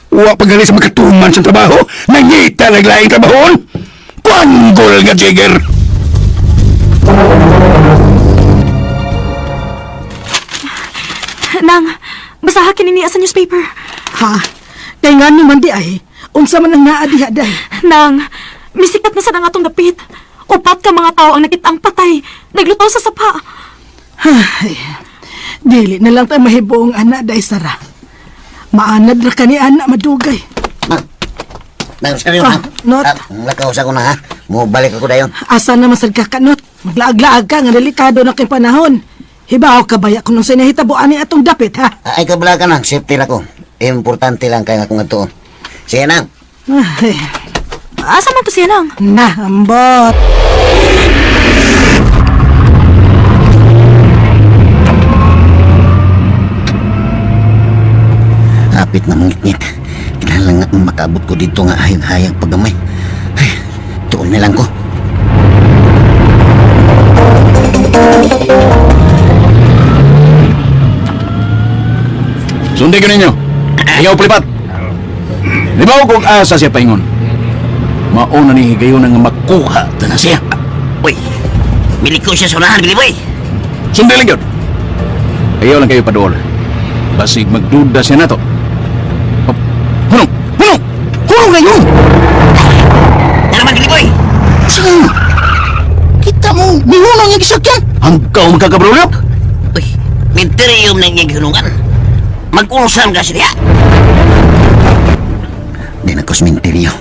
Wa pagali sa makatuman sa trabaho. Nangita naglaing trabahon. Kwanggol nga, Jigger. Nang, basaha kininiya sa newspaper. Ha? Kay nga naman di ay. Unsa man ang naadiha day. Nang, misikat na sa nang atong dapit. Upat ka mga tao ang nakitang patay. Naglutaw sa sapa. Ay, dili na lang tayo mahibuong anak day Sara. Maanad ra ka ni anak madugay. Seryo, Not. lakaw sa ko na ha. Mo balik ako dayon. Asa na masad ka kanot. Maglaag-laag ka nga delikado na kay panahon. Hibaw ka baya kung nung sinahitabuan ni atong dapit ha. Ay, kabala ka na. Safety lang ko. Importante lang kaya akong atuon. Sige na. Ay, Asa man to siya nang? na, ambot. Hapit na mangitngit. Kailangan nga makaabot ko dito nga hayag-hayag pagamay. Ay, tuon na lang ko. Sundi ka ninyo. Ikaw, Plipat. Di ba kung asa siya paingon? Mauna ni higayon nga makuha ta na siya. Uy, milik ko siya sa unahan, Billy Boy. Sundi lang yun. Ayaw lang kayo padol. Basig magduda siya na to. Hunong! Hunong! Hunong na yun! Naman dili boy. Sige! Kita mo, nihunong yung gisakyan! Hanggaw magkakabrolyo! Uy, minterium na niyang hinungan. Mag-urusan ka siya. Di na ko sa minteryo.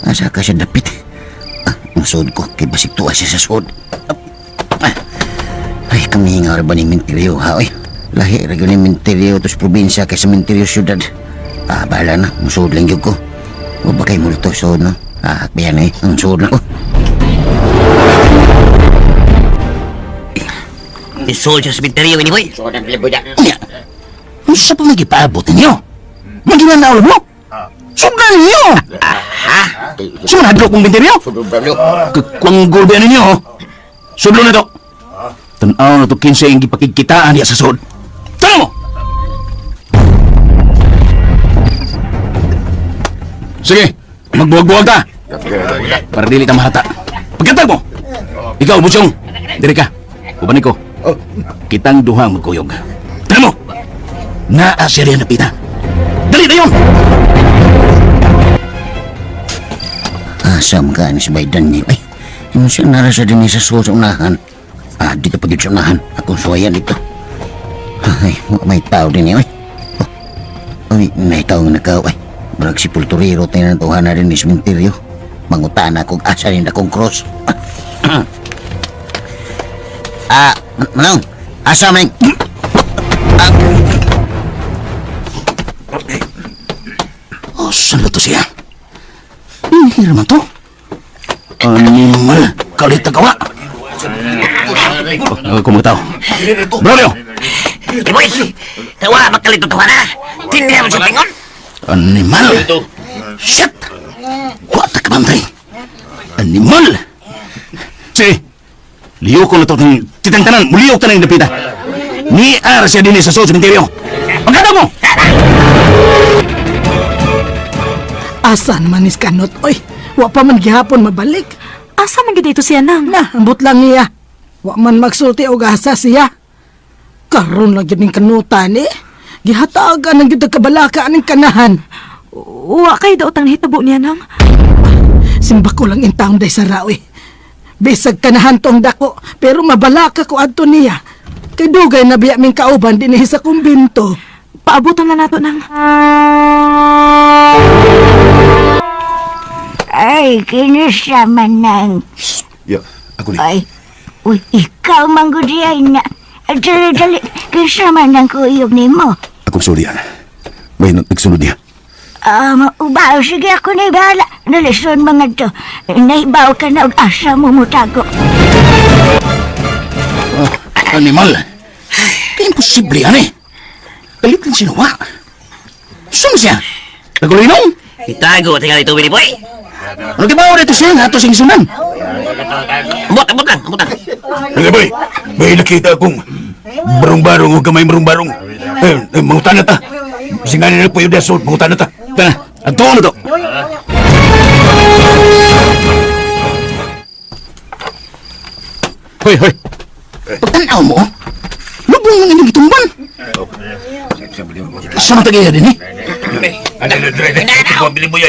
Asa ka siya dapit. Masod ko, kay basig tuwa siya sa sod. Ay, kami nga ba ni minteryo ha, oy. Lahi, rin ni minteryo to sa probinsya kaysa minteryo syudad. Bahala na, masod lang yun ko. O ba kayo multo sod, no? Hakbayan eh, ang sod na ko. Isol siya sa minterium ini boy. Nya, ano sa pa magipaabot ninyo? Maginanaw mo? Sobrang ninyo! Sumanadlo kong binteryo? Kakwang gulbian ninyo, ho? Sudlo na to. Tanaw na to 15 yung gipakikkitaan niya sa sod. Tanaw mo! Sige, magbuwag-buwag ta. Para dili ta mahata. Pagkatag mo! Ikaw, Busyong, diri ka. Ubanin ko. Kitang duhang magkuyog. Tanaw mo! Naasya riyan na pita. Dali na yun! Asam ka ni si Baydan niyo. Ay, yung siya narasa din sa unahan. Di ka pagid sa unahan. Akong suwayan dito. Ay, may tao din niyo. Ay, may tao nga nakaw. Ay, barag si Pulturero tayo na tuhan na rin ni sementeryo. Mangutan akong asa rin akong cross. Manong, asa man. Saan na to siya? Hindi naman to. Animal, kalit na gawa. Kumutaw. Brolyo! Boy, tawa makalito to na. Tindihan mo sa tingon. Animal! Shit! What the kabantay? Animal! Sige, liyo ko na to titang tanan. Muliyo ka na yung napita. Ni-ar siya din sa sementeryo. Pagkataw mo! Asa naman ni Skanot, oy. Wa pa man gihapon mabalik. Asa man gid ito siya nang? Na, ambot lang niya. Wa man magsulti og asa siya. Karon lang gid ning kanutan eh. Gihatagan ang gid kabalaka aning kanahan. Wa kay daw tang hitabo niya nang. Simba ko lang intang day sa rawi. Bisag kanahan tong dako, pero mabalaka ko adto niya. Kay dugay na biya ming kauban dinhi sa kumbinto. Paabutan na nato nang. Ay, kinusya man nang. Ya, ako ni. Ay, uy, ikaw manggudiyay na. Dali-dali, kinusya man nang kuyog ni mo. Akong suli yan. May nagsunod niya. Ubaw, sige ako na ibahala. Nalisod mga to. Naibaw ka na og asa mo mutago. Animal! Imposible yan eh. Kalit lang sinuwa. Saan siya? Nagulinong? Itago tinggal itu bini boy. Ano kibaw dito siya nga ito singsunan? Ambot lang. Nga boy, may nakita akong barong-barong o gamay barong-barong. Mangutan na ta. Singanin na po yung desod, mangutan na ta. Tana, ang tono to. Hoy. Pagtanaw mo, lubong ng inyong gitumban. Sama tagaya din eh. Tiguang bili boy.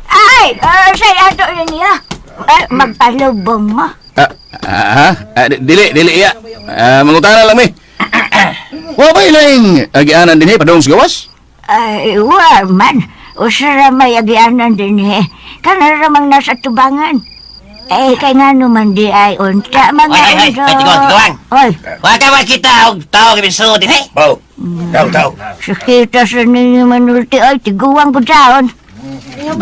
Ay, say ato rin niya. Magpalubong mo. Dili iya. Mangutana lang mi. Wa ba ilang agianan din eh, padong sa gawas? Ay, man. Usara may agianan din eh. Kanaramang nasa tubangan. Eh, kay nga naman di ay unta mga Ay, tiguang. Oy, Waka ba kita og tao kami so din eh. Pao, tao. sakita sa ninyo manulti ay tiguang ko taon.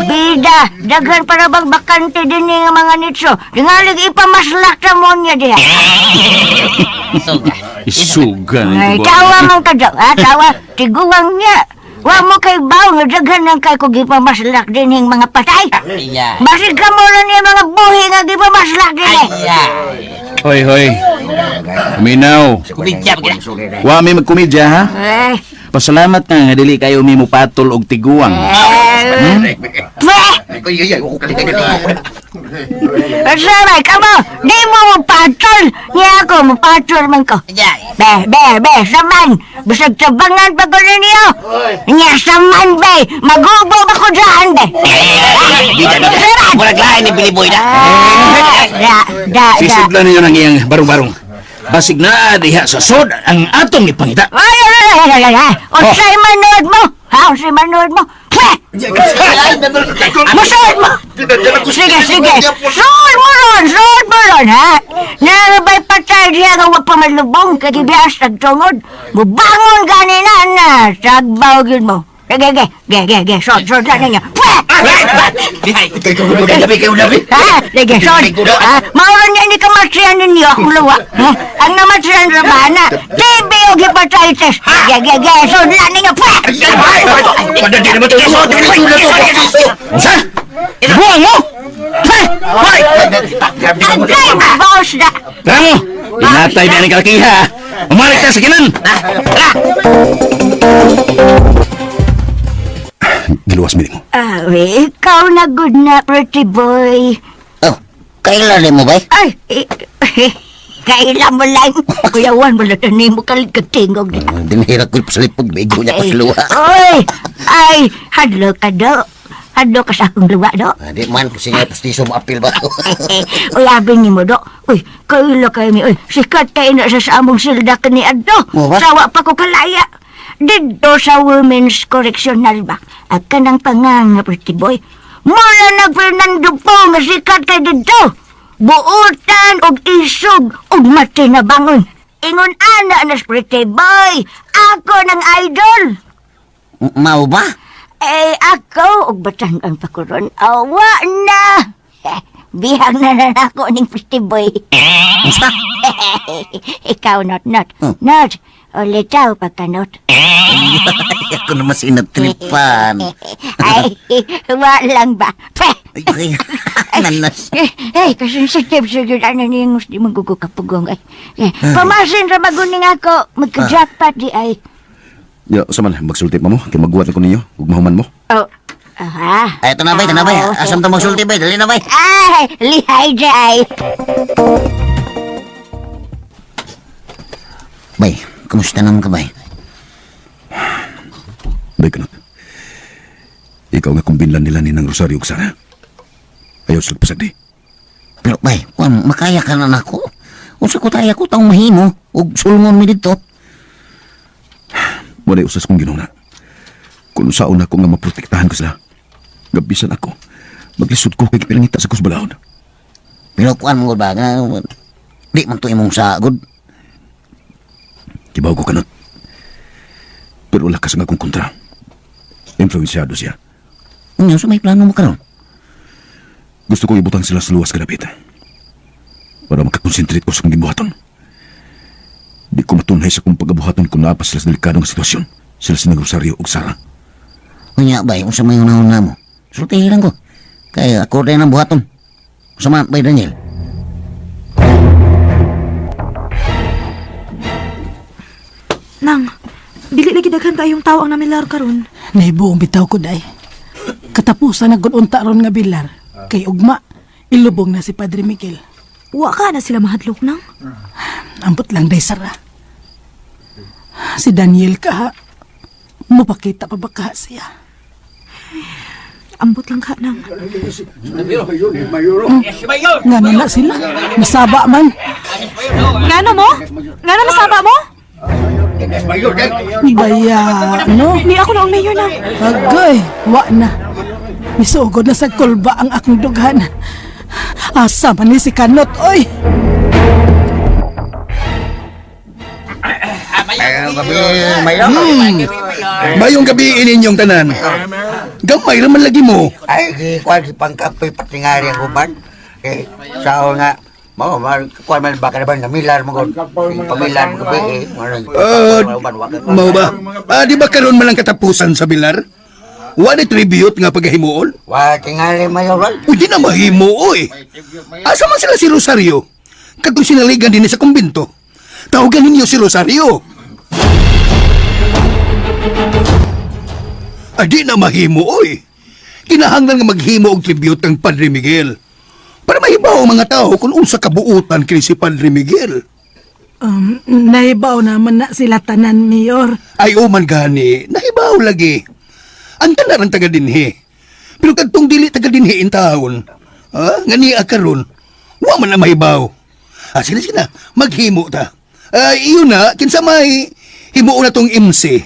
Bida, daghan para bang bakante din nga mga nitso. Dingalig ipamaslak sa mo niya diha. Isugan. Ay, tawa mang kadang, tawa, tiguang niya. Wa mo kay baw nga daghan ng kay kog ipamaslak din ng mga patay. Iya. Basig ka mo lang niya mga buhi nga ipamaslak din eh. Iya. Hoy. Minaw. Kumidya ba Wa may magkomedya ha? Eh, Pasalamat nga nga dili kayo mi mo patol og tiguang. Saray ka mo, di mo magpatrol. Nga ako, magpatrol man ko. Be, saman. Bisag tabangan pa ko ninyo. Nga saman, be. Magubo ba ko dyan, be? Murag lain ni Billy Boy na. Sisidlan ninyo ng iyang barong-barong. Basig na diha sa sod ang atong ipangita. Ay! Unsay manood mo? Ha? Unsay manood mo? Masuod mo! Sige! Suod mo ron, ha? Narabay patay diya nga wag pa malubong kagibiyas nagtungod. Bubangon ganina na. Sagbaw yun mo. Ge, sod lang ninyo. Kayo labi. Ha? Sige, sod. Ha? Maulan niya hindi kamatriyan ninyo akong luwa. Ang namatriyan rabana, TB o hepatitis. Ge, sod lang ninyo. Padadi naman ito. Usa? Buang mo! Hoy! Agay, boss na. Ramo! Inatay na ni kalakiha. Umalik na sa kinan! Giluwas mi mo. Ikaw na good na, pretty boy. Oh, kailan mo ba? Ay, kailan mo lang. Kuyawan mo lang na mo kaligkatingog. Dinihira ko sa lipog, bigo niya ko sa luwa. Ay, hadlo ka do. Hadlo ka sa akong luwa do. Di man, kasi nga pastiso mo apil ba? Uy, abing ni mo do. Uy, kailo kayo mi. Uy, sikat kayo na sa among silda ka ni Addo. Sawa pa ko kalaya. Dito sa Women's Correctional ba? At kanang panganga, pretty boy. Mula na Fernando po, masikat kay dito. Buutan og isog og mati na bangon. Ingon ana na pretty boy. Ako ng idol. Mau ba? Ako og batanan pa ko ron. Awa na. Bihang na ako ning pretty boy. Ikaw not. Not. Ulitaw pagkanot. Ako naman sinatripan. Ay, walang ba? Ay, nanas. Kasi sige, ano niya yung gusto magugukapugong. Pamasin ra maguning ako. Magka-jackpot di ay. Ya, saman, magsulti pa mo. Kaya magbuhat ko ninyo. Huwag mahuman mo. Ay, ito na bay. Asam to magsulti bay. Dali na bay. Ay, lihay jay. Bay, kumusta naman ka bay? Bay, kanot. Ikaw nga kumbinlan nila ni ng Rosario ug Sara. Ayaw sila pasagdi. Pero bay, makaya ka na nako. Unsa ko tayo ko taong mahimo. Ug sulngon mi dito. Walay usas kong ginuna. Kung saan ako nga maprotektahan ko sila. Gabisan ako. Maglisod ko kay kipilangita sa kusbalahon. Pero kuan mo ba nga? Di man to imong sagod. Kibaw ko kanot. Pero wala ka sa akong kontra. Influensyado siya. Ano sa may plano mo karon? Gusto kong ibutang sila sa luwas kadapit. Para makakonsentrate ko sa kong gibuhaton. Di ko matunhay sa kong pagabuhaton kung naapas sila sa delikadong sitwasyon. Sila si Rosario ug Sara. Unya bay, unsa may unahon na mo? Sultihan ko. Kaya ako rin ang buhaton. Sama bay Daniel. Nang, dili lagi daghan kayong tao ang namilar karon. Naibuong bitaw ko day. Katapusan na unta ron nga bilar. Kay ugma, ilubong na si Padre Miguel. Wa ka na sila mahadlok nang. Ambot lang day Sara. Si Daniel ka, mapakita pa ba ka siya? Ambot lang ka nang. Nga na sila, masaba man. Ngano mo? Ngano masaba mo? Baya, no? Ni ako noong mayor nang. Agay, wa na. Misugod na sa kulba ang akong dughan. Asa man ni si Kanot, oy! Mayong gabi ininyong tanan. Gamay naman lagi mo. Ay, di kuan si pangkapoy patingari ang uban. Eh, sao nga, mo, kuan man baka na ba namilar mo kon. Pamilar mo gabi Mau ba? Di ba karon man lang katapusan sa bilar? Wa ni tribute nga paghimuon? Wa tingali mayoral. Di na mahimo oy. Asa man sila si Rosario? Kadto sinaligan din sa kumbento. Tawagan ninyo si Rosario. Di na mahimo oy. kinahanglan nga maghimo og tribute ang Padre Miguel. Para mahibaw ang mga tao kung unsa kabuutan kini si Padre Miguel. Nahibaw naman na sila tanan, Mayor. Ay man gani, nahibaw lagi. Ang tanan ang taga dinhi. Pero kadtong dili taga dinhi in taon, nga niya karon, wa man na mahibaw. Sige, maghimo ta. Iyon na, kinsa may himuon na tong MC.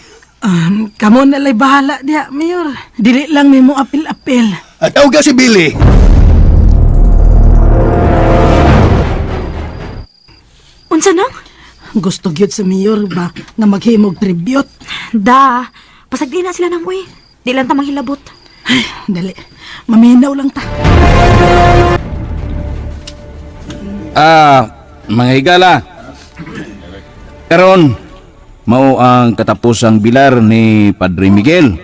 Kamo na lay bahala diha, Mayor. Dili lang mo apil-apil. At tawag ka si Billy. Unsa na? Gusto gyud sa Mayor ba nga maghimog tribute? Da, pasagdi na sila nang uy. Di lang ta manghilabot. Ay, dali. Maminaw lang ta. Mga higala. Karon, mao ang katapusang bilar ni Padre Miguel.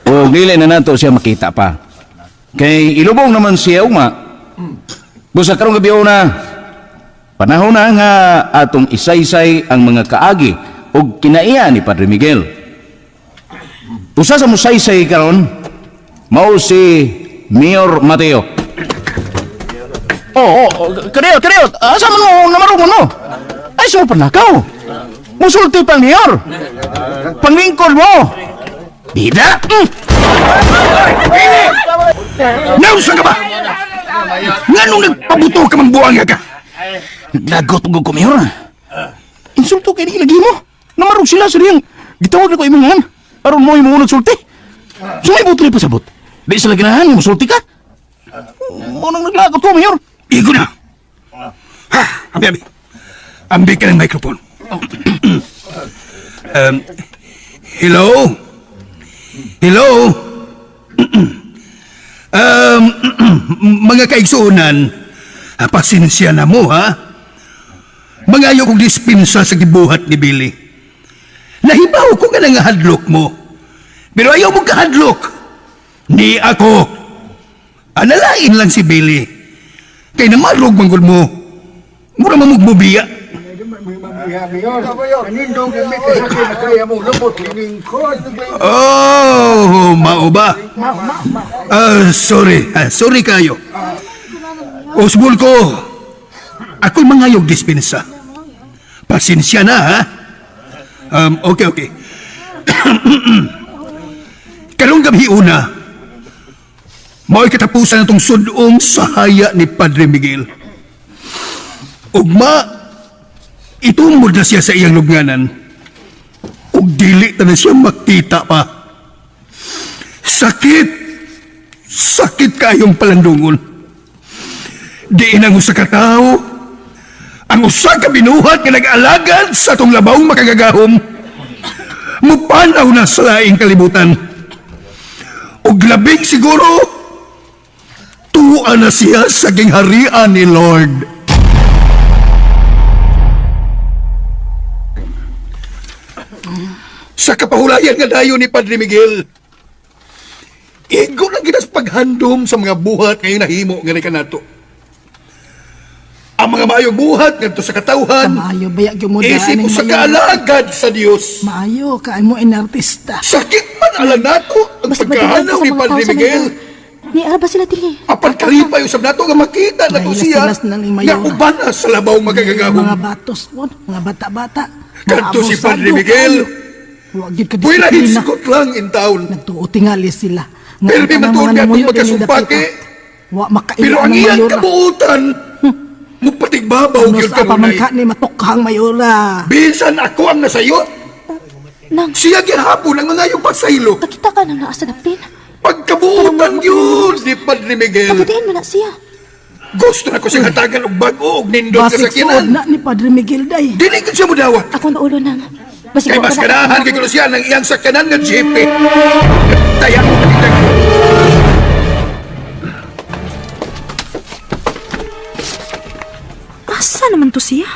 O dili na nato siya makita pa. Kay ilubong naman siya uma. Busa karong gabi na, panahon na nga atong isaysay ang mga kaagi o kinaiya ni Padre Miguel. Usa sa musaysay karon, mao si Mayor Mateo. Kariyot. Asa man mo namarungon mo? Ay, saan mo panakaw? Musulti pang Mayor. Panglingkod mo. Bida? Nausa ka ba? Nga nung nagpabuto ka mang buwang ka? Naglagot ko, Mayor. Insulto kayo lagi mo. Namarog sila sa riyang. Gitawag na ko imangan. Aron mo yung munod sulti. Sumay buto rin pasabot. Di sila ginahan yung sulti ka. Munang naglagot ko, Mayor. Igo na. Ambi. Ambi ka ng microphone. Hello? Mga kaigsuunan, pasensya na mo, ha? Mangayo kong dispensa sa gibuhat ni Billy. Nahibaw ko nga nga hadlok mo. Pero ayaw mo kahadlok. Ni ako. Analain lang si Billy. Kay namarog manggol mo. Mura mamugmubiya. Oh, mao ba? Sorry. Sorry kayo. Osbol ko. Ako'y mangayog dispensa. Pasensya na, ha? Okay. Karong gabi una, mao'y katapusan itong sudong sahaya ni Padre Miguel. Ugma, itungod na siya sa iyang lubnganan. Ug dili na siya makita pa. Sakit kayong palandungon. Diin ang usa ka tao, ang usa ka binuhat nga nag-alagad sa atong labawng makagagahom. Mupanaw na sa laing kalibutan. Ug labing siguro, tuwa na siya sa gingharian ni Lord. Sa kapahulayan nga dayo ni Padre Miguel, igo lang kita sa paghandom sa mga buhat ngayong nahimo nga ni kanato. Ang mga maayong buhat ngadto sa katawhan, Maayo bayag yung mo isip mo sa kaalagad sa Dios. Maayo, kaay mo inartista. Sakit man alam nato ang pagkahanaw ni Padre Miguel. Ni ara ba sila dili? Apan kalipay usab nato nga makita nato siya nga uban na sa labaw magagagahom. Mga batos po, mga bata-bata. Kadto si Padre Miguel. Buhay na hinskot lang in town. Nagtuo tingali sila. Pero may matuod nga itong magkasumpake. Pero ang iyang kabuutan, mupatigbabaw yun ka Ano sa ni matukhang mayura. Bisan ako ang nasayot. Nang, Siya gihapon ang mga iyong pasaylo. nakita ka nang naa sa dapin. Pagkabuutan yun ni Padre Miguel. Pagkadain mo na siya. Gusto na ko siyang hatagan og bago og nindot Basig suod kasakyanan. na ni Padre Miguel day. Dili ko siya mudawat. Ako na ulo nang. Basig Kay ko mas ka na- kanahan kay siya ng iyang sakyanan nga jeep. Taya ko patigdag. Asa naman to siya?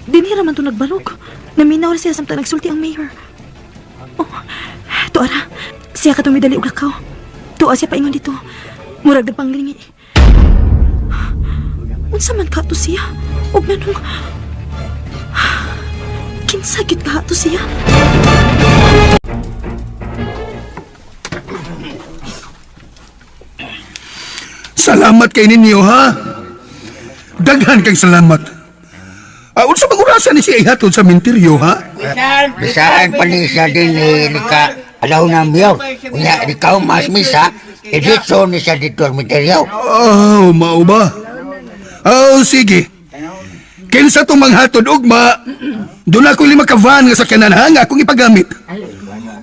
Dinhi raman to nagbalog. Naminaw siya samtang nagsulti ang mayor. Oh, tuara. Siya ka tumidali og lakaw. Tuwa siya paingon dito. Murag nagpanglingi. Unsa man ka to siya? Og nanong kinsa gyud ka to siya? Salamat kay ninyo, ha? Daghan kang salamat. Unsa bang orasan ni siya ihatod sa minteryo, ha? Bisaan pa ni siya din ka alaw na miyaw. Unya, di ka mas misa, editso ni siya dito ang material. Oh, mao ba? Oh, sige. Kinsa itong manghatod ugma, doon ako 5 ka-van nga sa kananhang akong ipagamit.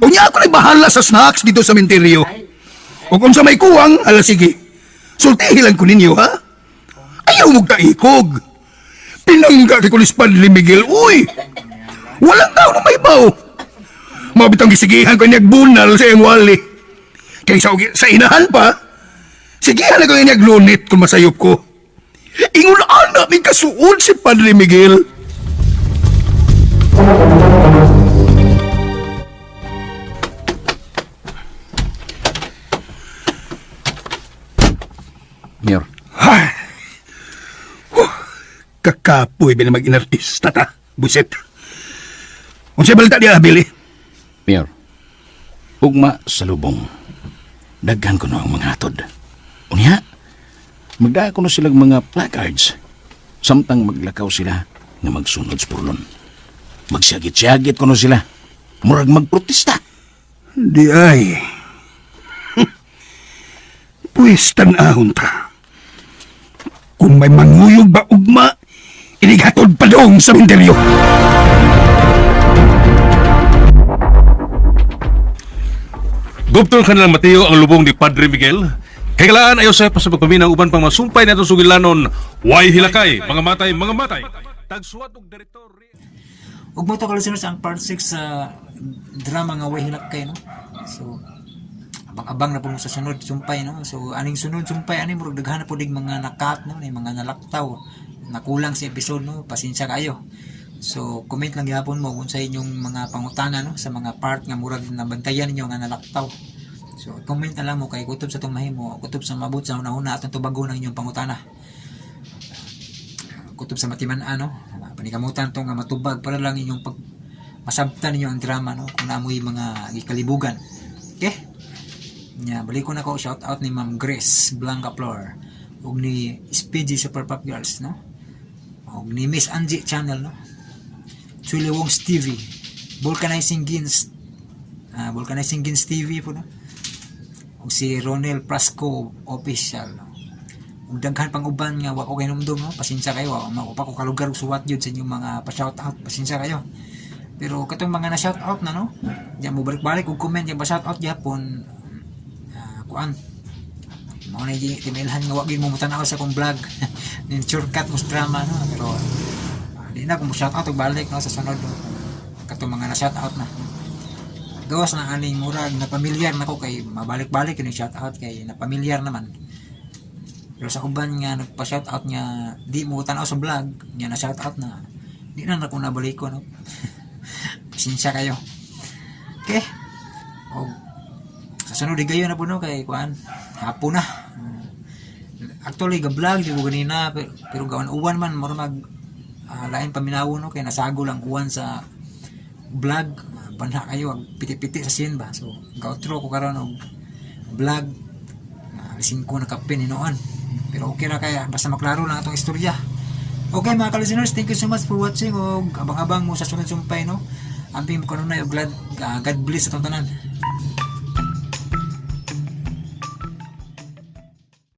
Unya ako nagbahala sa snacks dito sa minteryo. O kung sa may kuwang, ala sige. Sultihi lang ko ninyo, ha? Ayaw mong taikog. Pinangga kay Kulis Padre Miguel, uy! Walang tao na may baw. Mabitang gisigihan ko nagbunal sa iyang wali. Kaya sa inahan pa, sigihan ako yung naglunit kung masayop ko. Ingon anak may kasuod si Padre Miguel. Mayor. Ay! Kakapoy ba na mag-inartista ta, buset. Kung siya balita niya, Billy. Mayor, ugma sa lubong. Daghan ko na ang mga hatod. Unya, magdaya ko na silang mga placards. Samtang maglakaw sila na magsunod sa purlon. Magsiyagit-siyagit ko na sila. Murag magprotesta. Di ay. Pues tanahon ta. Kung may manguyog ba ugma, inigatod pa doon sa minteryo. Guptong kanilang Mateo ang lubong ni Padre Miguel. Kailangan ayo sa pagpaminang uban pang masumpay na itong sugilanon. Way hilakay, mga matay, mga matay. Tagsuwat og direktor. Ug mo to kalusinos ang part 6 sa drama nga Way Hilakay, no? So abang-abang na po sa sunod sumpay, no? So aning sunod sumpay ani murag daghan na po dig mga nakat, no? Ni mga nalaktaw. Nakulang si episode, no? Pasensya kayo. So comment lang gyapon mo kung sa inyong mga pangutana, no? Sa mga part nga murag nabantayan ninyo nga nalaktaw. So comment na lang mo kay kutob sa tong mahimo, kutob sa mabut sa una-una atong tubago ng inyong pangutana. Kutob sa matiman-an, no? Panikamutan to nga matubag para lang inyong pag masabtan ninyo ang drama, no? Kung naamoy mga gikalibugan. Okay? Yeah, balik ko na ko shout out ni Ma'am Grace Blanca Flor ug ni Speedy Super Pop Girls, no? Ug ni Miss Angie Channel, no? Chuli Wong Stevie, Vulcanizing Gins TV po, no? Ug si Ronel Prasco Official, no? Ug daghan pang uban nga wa ko kay numdum, no? Pasensya kayo, mao pa ko kalugar ug suwat jud sa inyong mga pa-shout out, pasensya kayo. Pero katong mga na-shout out na, no? Diyan mo balik-balik ug comment yung pa-shout out gyapon. Kuan mo na emailhan nga wag mo mutanaw sa akong vlog nin shortcut mo drama, no? Pero di na ko mo shout out og balik, no? Sa sunod, no? Katong mga na shout out na gawas na aning murag na pamilyar nako kay mabalik-balik ni shout out kay na pamilyar naman. Pero sa uban nga nagpa-shout out nga di mo tanaw sa vlog nya na shout out na di na nako nabalik ko, no? Pasensya kayo. Okay? O sa sunod gayo na po, no? Kay kuan hapon na. Actually ga-vlog di ko ganina pero gawan uwan man mura mag lain paminawo, no? Kay nasago lang uwan sa vlog. Banha kayo ag piti-piti sa scene ba. So ga-outro ko karon og vlog. Alisin ko na kapin hinoon. Pero okay ra kaya basta maklaro lang atong istorya. Okay mga ka-listeners, thank you so much for watching og abang-abang mo sa sunod sumpay, no? Amping ko na og God bless sa tanan.